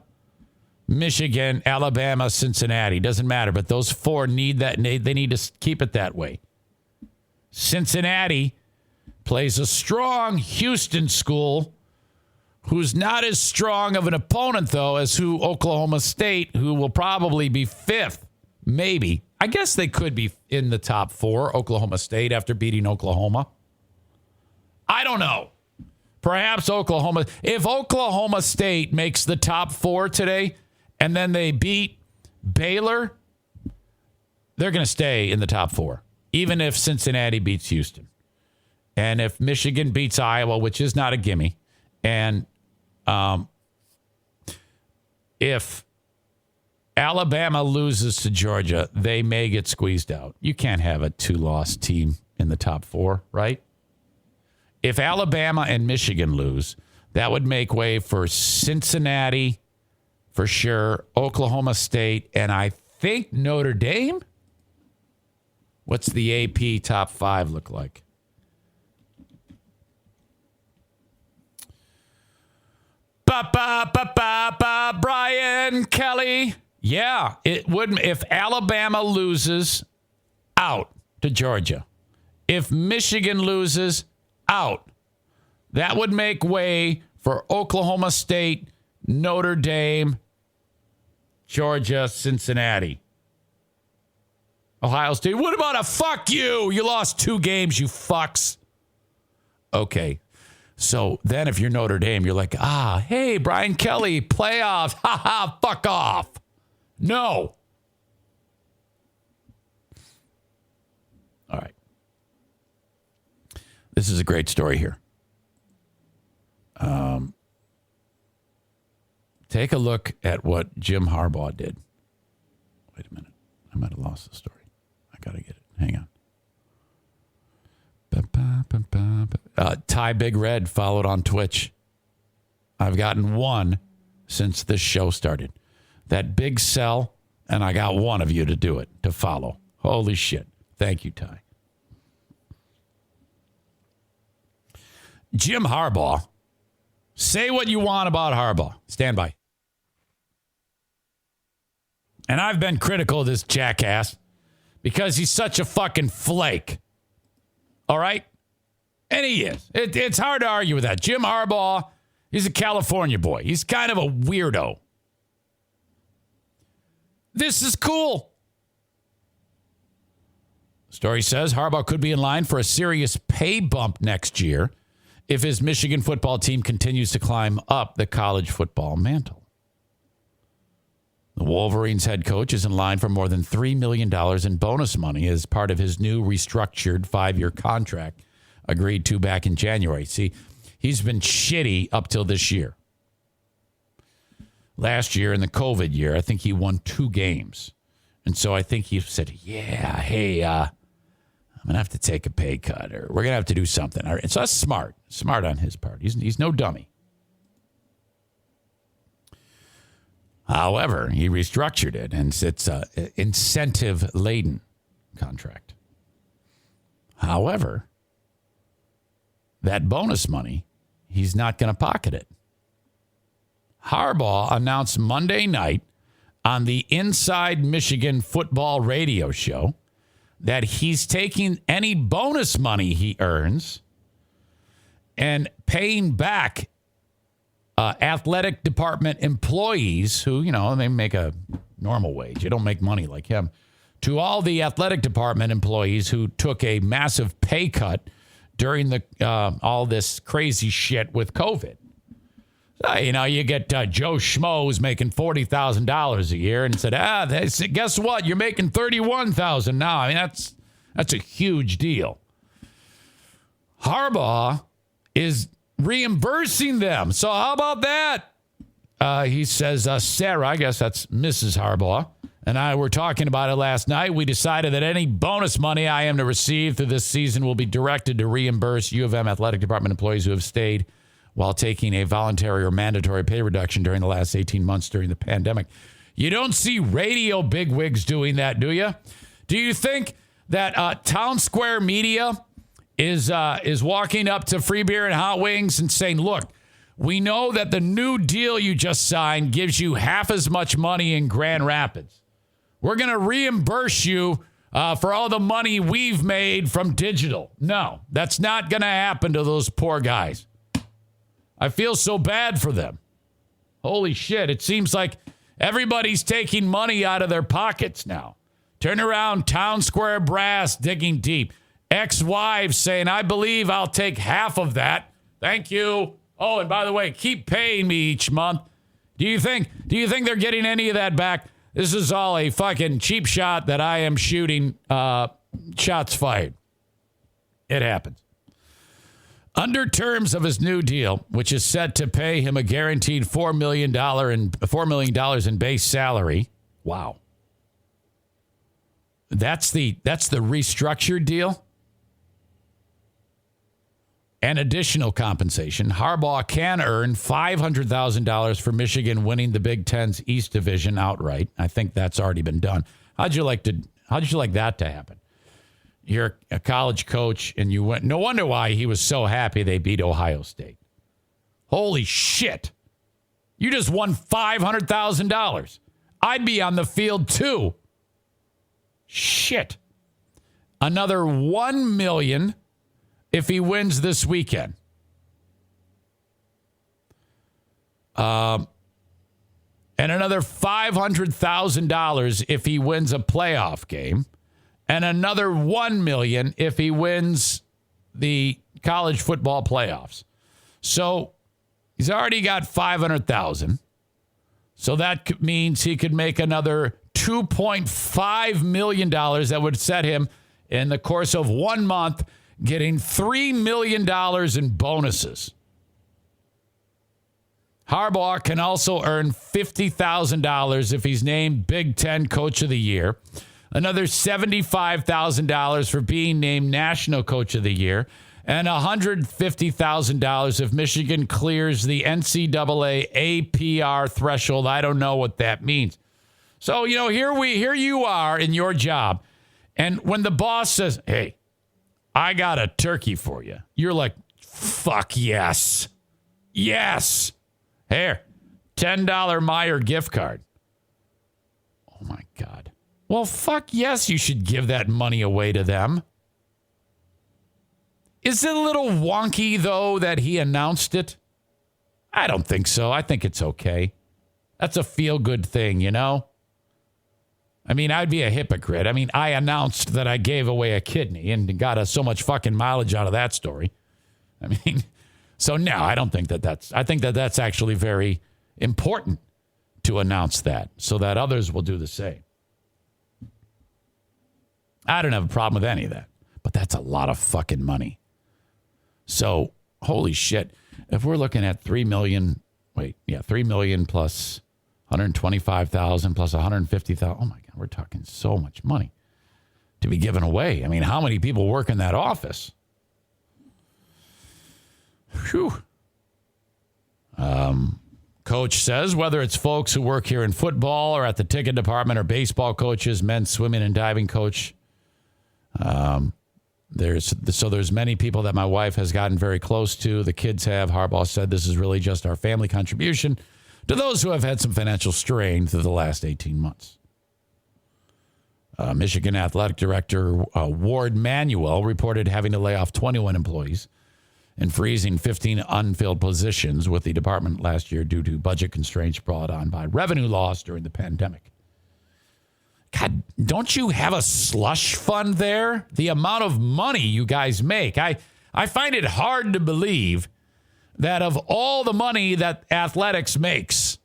Michigan, Alabama, Cincinnati. Doesn't matter. But those four need that. They need to keep it that way. Cincinnati plays a strong Houston school who's not as strong of an opponent, though, as Oklahoma State, who will probably be fifth. Maybe. I guess they could be in the top four, Oklahoma State, after beating Oklahoma. I don't know. Perhaps Oklahoma. If Oklahoma State makes the top four today and then they beat Baylor, they're going to stay in the top four, even if Cincinnati beats Houston. And if Michigan beats Iowa, which is not a gimme, and if Alabama loses to Georgia, they may get squeezed out. You can't have a two-loss team in the top four, right? If Alabama and Michigan lose, that would make way for Cincinnati, for sure, Oklahoma State, and I think Notre Dame. What's the AP top 5 look like? Brian Kelly. Yeah, it would if Alabama loses, out to Georgia. If Michigan loses, out. That would make way for Oklahoma State, Notre Dame, Georgia, Cincinnati. Ohio State. What about a fuck you? You lost 2 games, you fucks. Okay. So then if you're Notre Dame, you're like, hey, Brian Kelly, playoffs. Ha ha, fuck off. No. All right. This is a great story here. Take a look at what Jim Harbaugh did. Wait a minute. I might have lost the story. I got to get it. Hang on. Tybigred followed on Twitch. I've gotten 1 since this show started. That big sell, and I got 1 of you to do it, to follow. Holy shit. Thank you, Ty. Jim Harbaugh. Say what you want about Harbaugh. Stand by. And I've been critical of this jackass because he's such a fucking flake. All right? And he is. It's hard to argue with that. Jim Harbaugh, he's a California boy. He's kind of a weirdo. This is cool. The story says Harbaugh could be in line for a serious pay bump next year if his Michigan football team continues to climb up the college football mantle. The Wolverines head coach is in line for more than $3 million in bonus money as part of his new restructured 5-year contract agreed to back in January. See, he's been shitty up till this year. Last year, in the COVID year, I think he won 2 games. And so I think he said, I'm going to have to take a pay cut, or we're going to have to do something. And so that's smart on his part. He's no dummy. However, he restructured it, and it's an incentive-laden contract. However, that bonus money, he's not going to pocket it. Harbaugh announced Monday night on the Inside Michigan football radio show that he's taking any bonus money he earns and paying back athletic department employees who, they make a normal wage. You don't make money like him. To all the athletic department employees who took a massive pay cut during the all this crazy shit with COVID. You get Joe Schmo who's making $40,000 a year and said, guess what? You're making $31,000 now. I mean, that's a huge deal. Harbaugh is reimbursing them. So how about that? He says, Sarah, I guess that's Mrs. Harbaugh, and I were talking about it last night. We decided that any bonus money I am to receive through this season will be directed to reimburse U of M athletic department employees who have stayed while taking a voluntary or mandatory pay reduction during the last 18 months during the pandemic. You don't see radio bigwigs doing that, do you? Do you think that Town Square Media is walking up to Free Beer and Hot Wings and saying, look, we know that the new deal you just signed gives you half as much money in Grand Rapids. We're going to reimburse you for all the money we've made from digital. No, that's not going to happen to those poor guys. I feel so bad for them. Holy shit. It seems like everybody's taking money out of their pockets now. Turn around, Town Square brass digging deep. Ex-wives saying, I believe I'll take half of that. Thank you. Oh, and by the way, keep paying me each month. Do you think they're getting any of that back? This is all a fucking cheap shot that I am shooting. Shots fired. It happens. Under terms of his new deal, which is set to pay him a guaranteed $4 million in base salary. Wow. That's the restructured deal. And additional compensation. Harbaugh can earn $500,000 for Michigan winning the Big Ten's East Division outright. I think that's already been done. How'd you like that to happen? you're a college coach and you went. No wonder why he was so happy they beat Ohio State. Holy shit. You just won $500,000. I'd be on the field too. Shit. Another $1 million if he wins this weekend. And another $500,000 if he wins a playoff game. And another $1 million if he wins the college football playoffs. So he's already got $500,000. So that means he could make another $2.5 million. That would set him in the course of 1 month getting $3 million in bonuses. Harbaugh can also earn $50,000 if he's named Big Ten Coach of the Year. Another $75,000 for being named National Coach of the Year. And $150,000 if Michigan clears the NCAA APR threshold. I don't know what that means. So, here you are in your job. And when the boss says, hey, I got a turkey for you, you're like, fuck yes. Yes. Here, $10 Meijer gift card. Oh, my God. Well, fuck yes, you should give that money away to them. Is it a little wonky, though, that he announced it? I don't think so. I think it's okay. That's a feel-good thing, I mean, I'd be a hypocrite. I mean, I announced that I gave away a kidney and got so much fucking mileage out of that story. I mean, so no, I don't think I think that's actually very important to announce that so that others will do the same. I don't have a problem with any of that, but that's a lot of fucking money. So, holy shit. If we're looking at $3 million plus 125,000 plus 150,000. Oh my God, we're talking so much money to be given away. I mean, how many people work in that office? Whew. Coach says whether it's folks who work here in football or at the ticket department or baseball coaches, men's swimming and diving coach. There's many people that my wife has gotten very close to. The kids have. Harbaugh said this is really just our family contribution to those who have had some financial strain through the last 18 months. Michigan Athletic Director Ward Manuel reported having to lay off 21 employees and freezing 15 unfilled positions with the department last year due to budget constraints brought on by revenue loss during the pandemic. God, don't you have a slush fund there? The amount of money you guys make. I find it hard to believe that of all the money that athletics makes,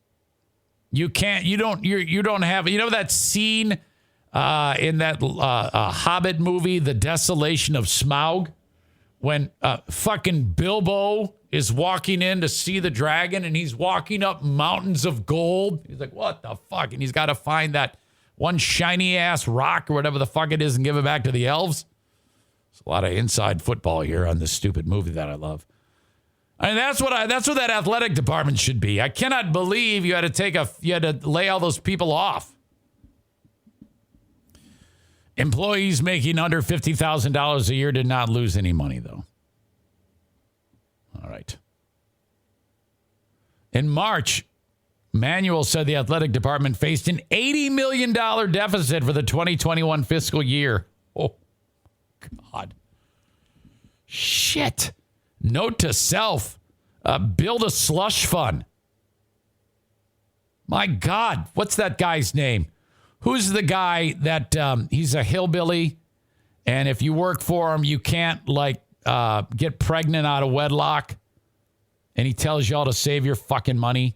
you don't have, that scene in that Hobbit movie, The Desolation of Smaug, when fucking Bilbo is walking in to see the dragon and he's walking up mountains of gold. He's like, what the fuck? And he's got to find that one shiny ass rock or whatever the fuck it is and give it back to the elves. There's a lot of inside football here on this stupid movie that I love. I mean, that's what that athletic department should be. I cannot believe you had to lay all those people off. Employees making under $50,000 a year did not lose any money, though. All right. In March, Manuel said the athletic department faced an $80 million deficit for the 2021 fiscal year. Oh, God. Shit. Note to self, build a slush fund. My God, what's that guy's name? Who's the guy that he's a hillbilly, and if you work for him, you can't get pregnant out of wedlock, and he tells y'all to save your fucking money?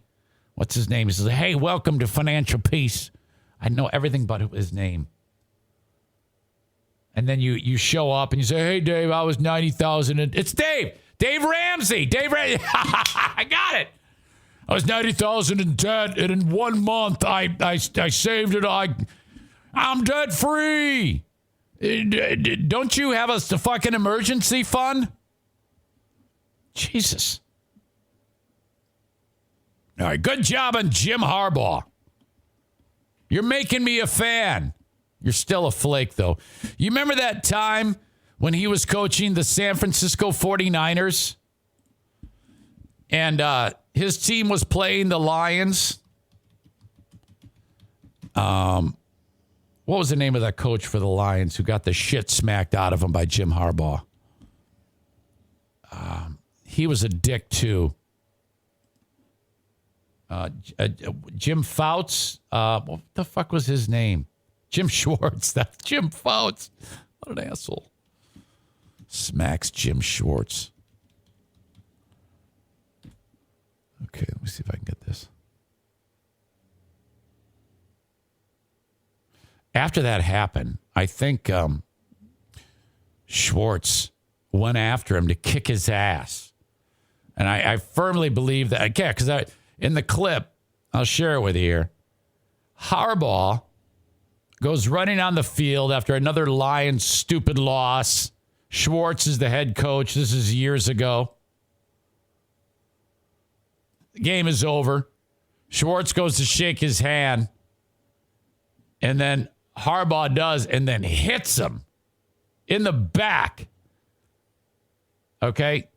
What's his name? He says, hey, welcome to financial peace. I know everything but his name. And then you show up and you say, hey, Dave, I was 90,000. It's Dave. Dave Ramsey. I got it. I was 90,000 in debt, and in 1 month I saved it. I'm debt free. Don't you have a fucking emergency fund? Jesus. All right, good job on Jim Harbaugh. You're making me a fan. You're still a flake, though. You remember that time when he was coaching the San Francisco 49ers? And his team was playing the Lions. What was the name of that coach for the Lions who got the shit smacked out of him by Jim Harbaugh? He was a dick, too. Jim Fouts. What the fuck was his name? Jim Schwartz. That's Jim Fouts. What an asshole. Smacks Jim Schwartz. Okay, let me see if I can get this. After that happened, I think Schwartz went after him to kick his ass. And I firmly believe that. Yeah, because in the clip, I'll share it with you here. Harbaugh goes running on the field after another Lions stupid loss. Schwartz is the head coach. This is years ago. The game is over. Schwartz goes to shake his hand. And then Harbaugh does and then hits him in the back. Okay?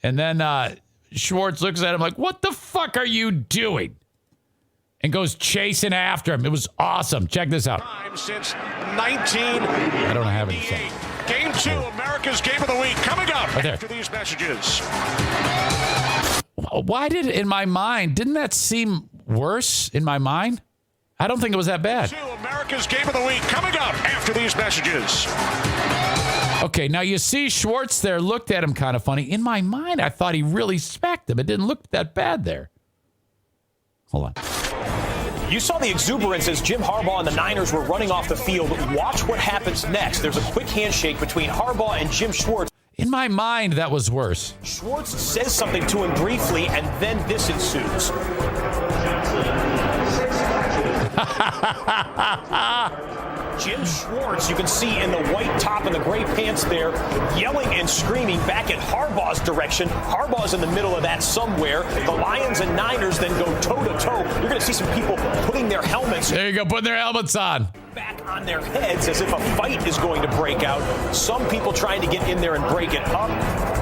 And then Schwartz looks at him like, what the fuck are you doing? And goes chasing after him. It was awesome. Check this out. Since I don't have any sound. Game 2, America's Game of the Week, coming up right there. After these messages. Why did it in my mind? Didn't that seem worse in my mind? I don't think it was that bad. 2, America's Game of the Week, coming up after these messages. Okay, now you see Schwartz there looked at him kind of funny. In my mind, I thought he really smacked him. It didn't look that bad there. Hold on. You saw the exuberance as Jim Harbaugh and the Niners were running off the field. Watch what happens next. There's a quick handshake between Harbaugh and Jim Schwartz. In my mind, that was worse. Schwartz says something to him briefly, and then this ensues. Jim Schwartz, you can see in the white top and the gray pants there, yelling and screaming back at Harbaugh's direction. Harbaugh's in the middle of that somewhere. The Lions and Niners then go toe-to-toe. You're going to see some people putting their helmets. There you go, putting their helmets on. Back on their heads as if a fight is going to break out. Some people trying to get in there and break it up.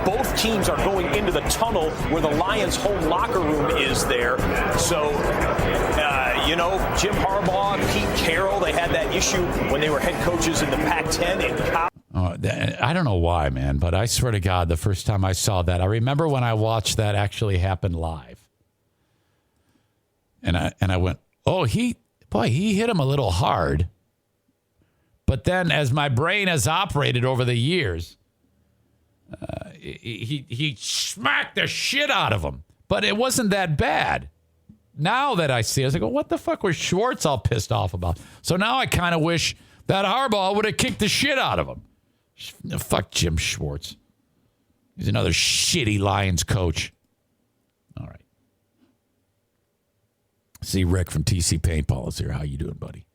Both teams are going into the tunnel where the Lions' home locker room is there. So, Jim Harbaugh, Pete Carroll, they had that issue when they were head coaches in the Pac-10 in college. I don't know why, man, but I swear to God, the first time I saw that, I remember when I watched that actually happen live. And I went, oh, he hit him a little hard. But then as my brain has operated over the years, he smacked the shit out of him. But it wasn't that bad. Now that I see it, I go, what the fuck was Schwartz all pissed off about? So now I kind of wish that Harbaugh would have kicked the shit out of him. Fuck Jim Schwartz. He's another shitty Lions coach. All right. See, Rick from TC Paintball is here. How you doing, buddy?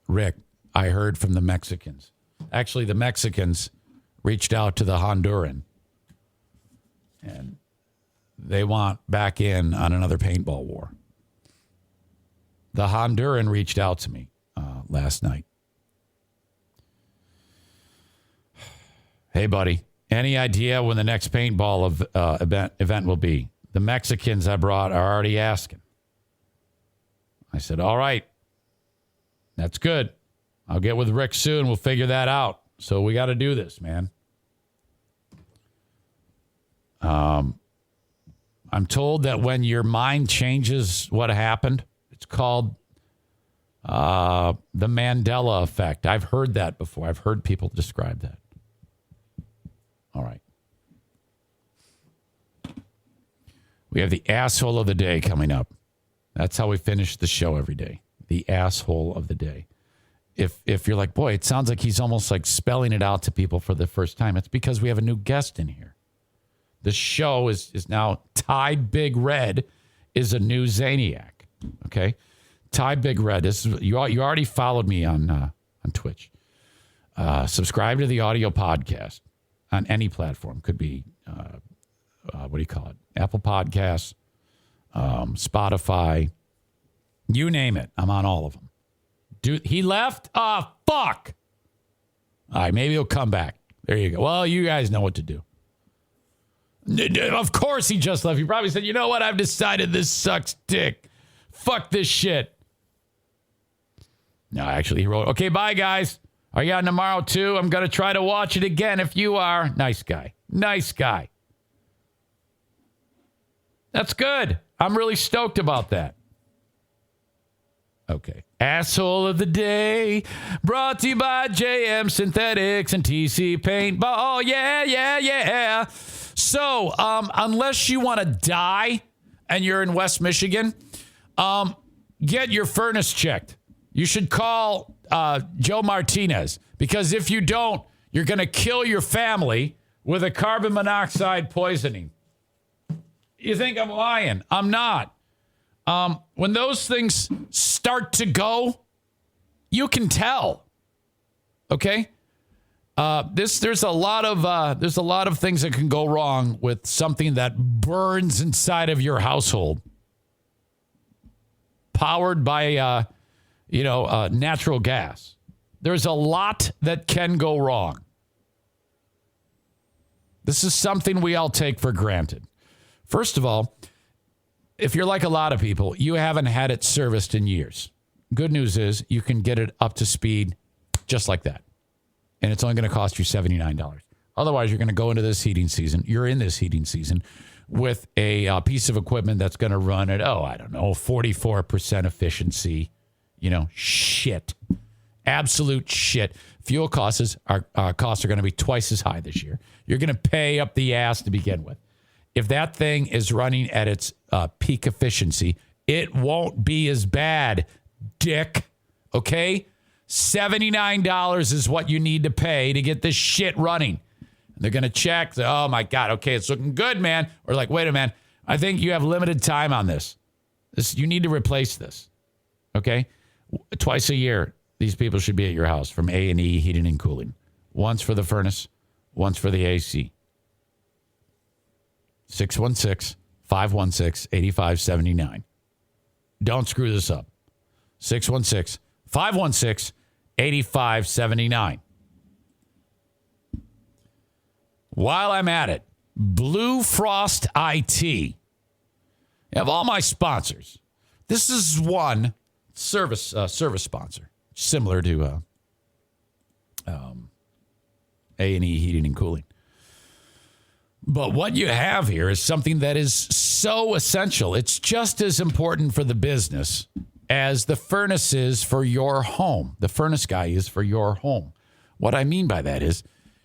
Rick, I heard from the Mexicans. Actually, the Mexicans reached out to the Honduran. And they want back in on another paintball war. The Honduran reached out to me last night. Hey, buddy, any idea when the next paintball event will be? The Mexicans I brought are already asking. I said, all right, that's good. I'll get with Rick soon. We'll figure that out. So we got to do this, man. I'm told that when your mind changes what happened, it's called the Mandela effect. I've heard that before. I've heard people describe that. All right. We have the asshole of the day coming up. That's how we finish the show every day. The asshole of the day. If you're like, boy, it sounds like he's almost like spelling it out to people for the first time, it's because we have a new guest in here. The show is now Tybigred is a new Zaniac. Okay, Tybigred. You already followed me on Twitch. Subscribe to the audio podcast on any platform. Could be what do you call it? Apple Podcasts, Spotify, You name it. I'm on all of them. Dude, he left? Ah, fuck. All right, maybe he'll come back. There you go. Well, you guys know what to do. Of course he just left. He probably said, you know what? I've decided this sucks dick. Fuck this shit. No, actually, he wrote, okay, bye, guys. Are you on tomorrow, too? I'm going to try to watch it again if you are. Nice guy. Nice guy. That's good. I'm really stoked about that. Okay. Asshole of the day. Brought to you by JM Synthetics and TC Paintball. Yeah. So, unless you want to die and you're in West Michigan, get your furnace checked. You should call Joe Martinez, because if you don't, you're going to kill your family with a carbon monoxide poisoning. You think I'm lying? I'm not. When those things start to go, you can tell. Okay? There's a lot of things that can go wrong with something that burns inside of your household, powered by natural gas. There's a lot that can go wrong. This is something we all take for granted. First of all, if you're like a lot of people, you haven't had it serviced in years. Good news is you can get it up to speed just like that. And it's only going to cost you $79. Otherwise, you're going to go into this heating season. You're in this heating season with a piece of equipment that's going to run at, 44% efficiency. Shit. Absolute shit. Fuel costs are going to be twice as high this year. You're going to pay up the ass to begin with. If that thing is running at its peak efficiency, it won't be as bad, dick. Okay? $79 is what you need to pay to get this shit running. They're going to check. Oh, my God. Okay, it's looking good, man. Or like, wait a minute. I think you have limited time on this. You need to replace this. Okay? Twice a year, these people should be at your house from A&E Heating and Cooling. Once for the furnace, once for the AC. 616-516-8579. Don't screw this up. 616-516-8579. While I'm at it, Blue Frost IT. You have all my sponsors. This is one service sponsor, similar to A&E Heating and Cooling. But what you have here is something that is so essential. It's just as important for the business as the furnace is for your home. The furnace guy is for your home. What I mean by that is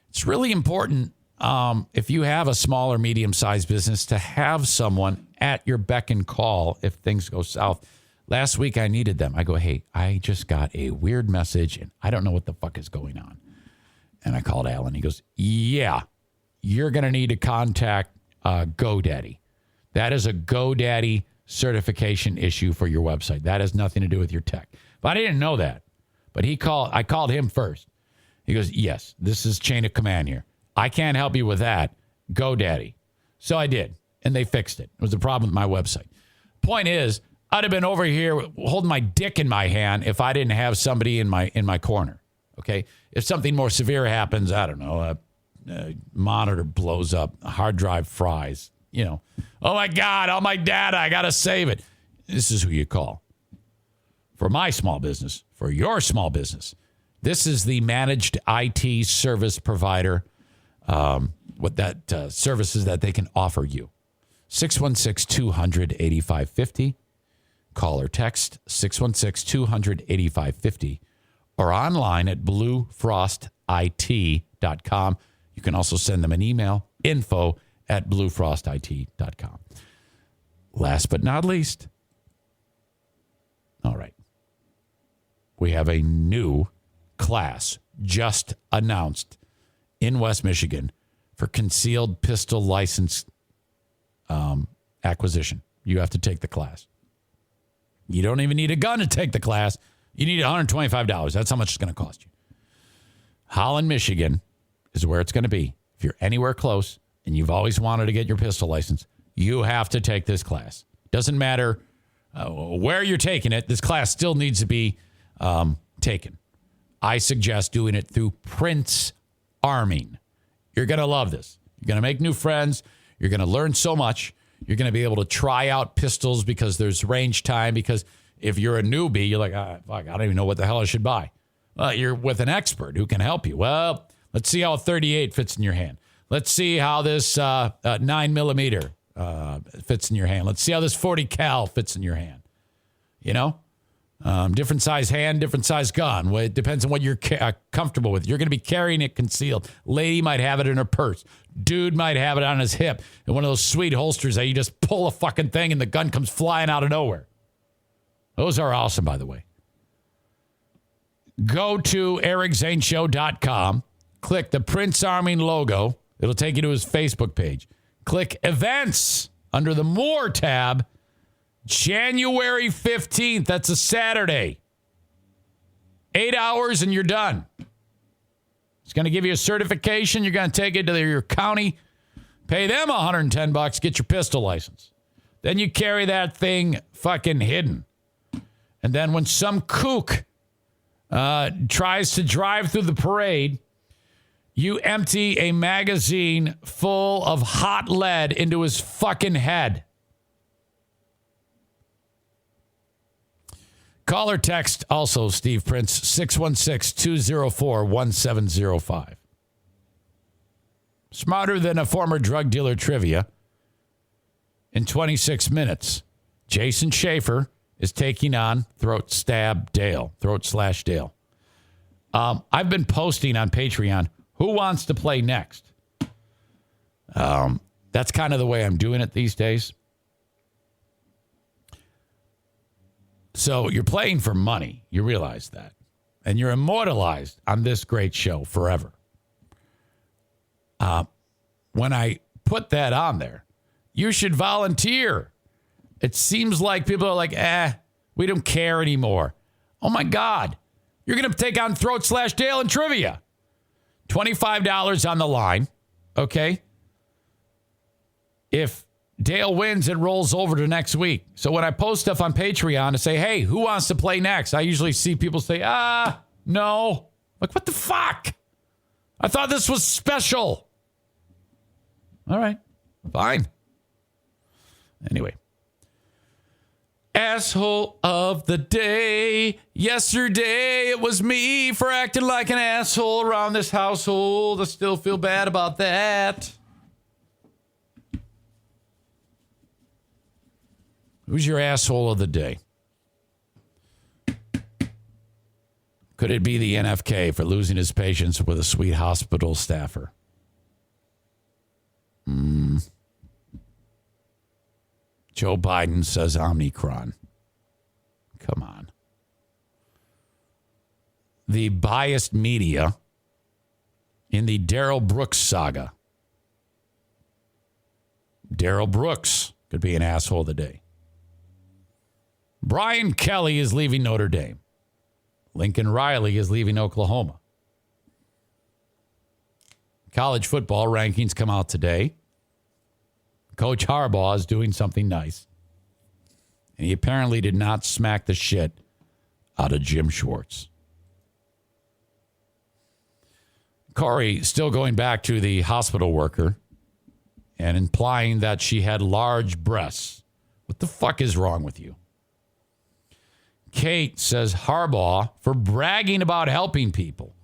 it's really important if you have a small or medium-sized business to have someone at your beck and call if things go south. Last week I needed them. I go, hey, I just got a weird message and I don't know what the fuck is going on. And I called Alan. He goes, yeah. You're going to need to contact GoDaddy. That is a GoDaddy certification issue for your website. That has nothing to do with your tech. But I didn't know that. But I called him first. He goes, yes, this is chain of command here. I can't help you with that. GoDaddy. So I did. And they fixed it. It was a problem with my website. Point is, I'd have been over here holding my dick in my hand if I didn't have somebody in my corner. Okay? If something more severe happens, I don't know, monitor blows up, a hard drive fries, oh my God, oh my data, I got to save it. This is who you call. For my small business, for your small business, this is the managed IT service provider, services that they can offer you. 616-200-8550. Call or text 616-200-8550 or online at bluefrostit.com. You can also send them an email, info@bluefrostit.com. Last but not least, all right, we have a new class just announced in West Michigan for concealed pistol license acquisition. You have to take the class. You don't even need a gun to take the class. You need $125. That's how much it's going to cost you. Holland, Michigan is where it's going to be. If you're anywhere close and you've always wanted to get your pistol license, you have to take this class. Doesn't matter where you're taking it, this class still needs to be taken. I suggest doing it through Prince Arming. You're going to love this. You're going to make new friends. You're going to learn so much. You're going to be able to try out pistols because there's range time. Because if you're a newbie, you're like, fuck, I don't even know what the hell I should buy. Well, you're with an expert who can help you. Well, let's see how a 38 fits in your hand. Let's see how this 9mm fits in your hand. Let's see how this 40 cal fits in your hand. You know? Different size hand, different size gun. Well, it depends on what you're comfortable with. You're going to be carrying it concealed. Lady might have it in her purse. Dude might have it on his hip. And one of those sweet holsters that you just pull a fucking thing and the gun comes flying out of nowhere. Those are awesome, by the way. Go to ericzaneshow.com. Click the Prince Arming logo. It'll take you to his Facebook page. Click Events under the More tab. January 15th. That's a Saturday. 8 hours and you're done. It's going to give you a certification. You're going to take it to your county. Pay them $110. Get your pistol license. Then you carry that thing fucking hidden. And then when some kook tries to drive through the parade, you empty a magazine full of hot lead into his fucking head. Call or text also, Steve Prince, 616-204-1705. Smarter than a former drug dealer trivia. In 26 minutes, Jason Schaefer is taking on Throat Dale. I've been posting on Patreon, who wants to play next? That's kind of the way I'm doing it these days. So you're playing for money. You realize that. And you're immortalized on this great show forever. When I put that on there, you should volunteer. It seems like people are like, we don't care anymore. Oh, my God. You're going to take on Throat/Dale in trivia. $25 on the line. Okay. If Dale wins, it rolls over to next week. So when I post stuff on Patreon to say, hey, who wants to play next? I usually see people say, no. Like, what the fuck? I thought this was special. All right. Fine. Anyway. Asshole of the day. Yesterday it was me for acting like an asshole around this household. I still feel bad about that. Who's your asshole of the day? Could it be the NFK for losing his patience with a sweet hospital staffer? Joe Biden says Omicron. Come on. The biased media in the Darrell Brooks saga. Darrell Brooks could be an asshole of the day. Brian Kelly is leaving Notre Dame. Lincoln Riley is leaving Oklahoma. College football rankings come out today. Coach Harbaugh is doing something nice. And he apparently did not smack the shit out of Jim Schwartz. Corey, still going back to the hospital worker and implying that she had large breasts. What the fuck is wrong with you? Kate says Harbaugh for bragging about helping people.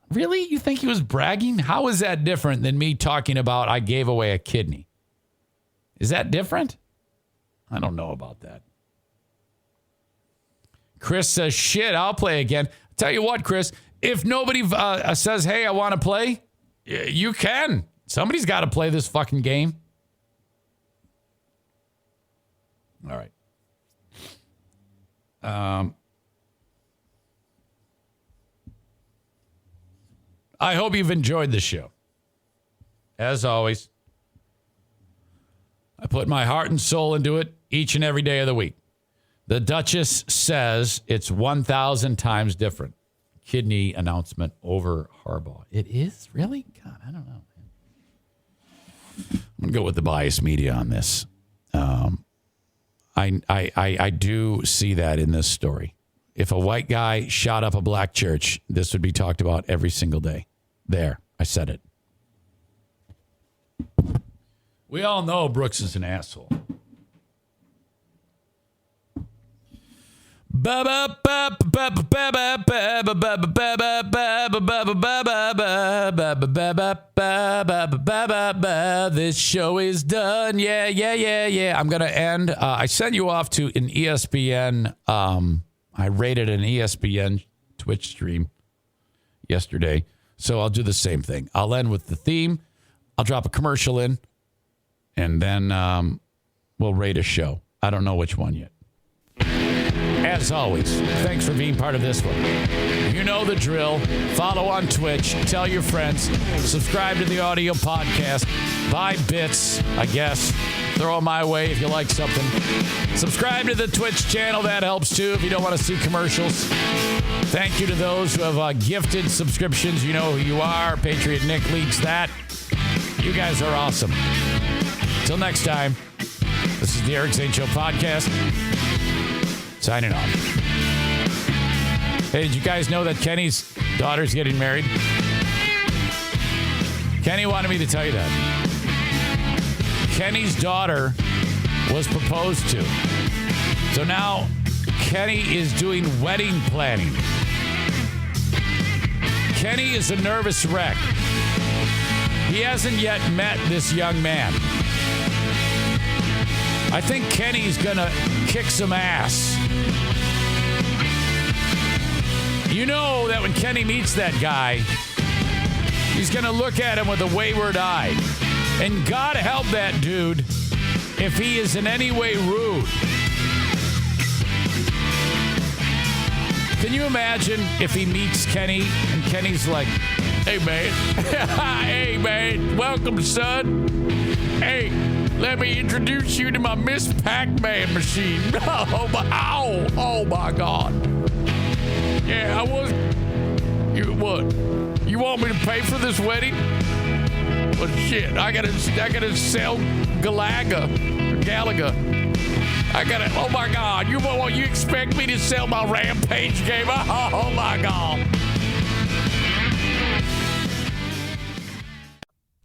Really? You think he was bragging? How is that different than me talking about I gave away a kidney? Is that different? I don't know about that. Chris says, shit, I'll play again. Tell you what, Chris, if nobody says, hey, I want to play, you can. Somebody's got to play this fucking game. All right. I hope you've enjoyed the show. As always, I put my heart and soul into it each and every day of the week. The Duchess says it's 1,000 times different. Kidney announcement over Harbaugh. It is? Really? God, I don't know. I'm going to go with the biased media on this. I do see that in this story. If a white guy shot up a black church, this would be talked about every single day. There, I said it. We all know Brooks is an asshole. This show is done. Yeah. I'm going to end. I sent you off to an ESPN. I rated an ESPN Twitch stream yesterday. So I'll do the same thing. I'll end with the theme. I'll drop a commercial in. And then we'll rate a show. I don't know which one yet. As always, thanks for being part of this one. You know the drill. Follow on Twitch. Tell your friends. Subscribe to the audio podcast. Buy bits, I guess. Throw them my way if you like something. Subscribe to the Twitch channel. That helps too if you don't want to see commercials. Thank you to those who have gifted subscriptions. You know who you are. Patriot Nick leads that. You guys are awesome. Till next time, this is the Eric Zane Show Podcast. Signing off. Hey, did you guys know that Kenny's daughter's getting married? Kenny wanted me to tell you that. Kenny's daughter was proposed to. So now Kenny is doing wedding planning. Kenny is a nervous wreck. He hasn't yet met this young man. I think Kenny's gonna kick some ass. You know that when Kenny meets that guy, he's gonna look at him with a wayward eye. And God help that dude if he is in any way rude. Can you imagine if he meets Kenny and Kenny's like, hey man, hey man, welcome son. Hey, let me introduce you to my Miss Pac-Man machine. Oh my God. Yeah, you what? You want me to pay for this wedding? Well, shit, I gotta sell Galaga. Oh my God, you expect me to sell my Rampage game? Oh my God.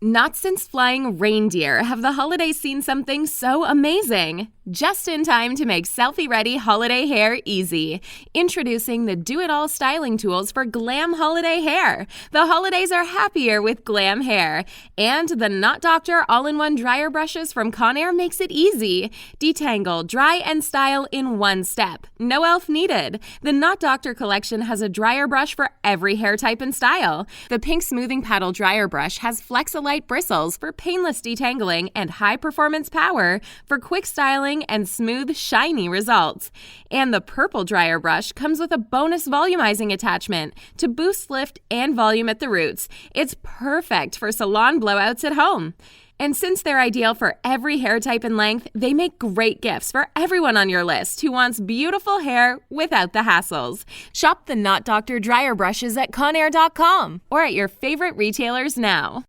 Not since flying reindeer have the holidays seen something so amazing. Just in time to make selfie-ready holiday hair easy. Introducing the do-it-all styling tools for glam holiday hair. The holidays are happier with glam hair. And the Knot Doctor all-in-one dryer brushes from Conair makes it easy. Detangle, dry, and style in one step. No elf needed. The Knot Doctor collection has a dryer brush for every hair type and style. The pink smoothing paddle dryer brush has Flexolite bristles for painless detangling and high-performance power for quick styling and smooth, shiny results. And the purple dryer brush comes with a bonus volumizing attachment to boost lift and volume at the roots. It's perfect for salon blowouts at home. And since they're ideal for every hair type and length, they make great gifts for everyone on your list who wants beautiful hair without the hassles. Shop the Knot Doctor dryer brushes at Conair.com or at your favorite retailers now.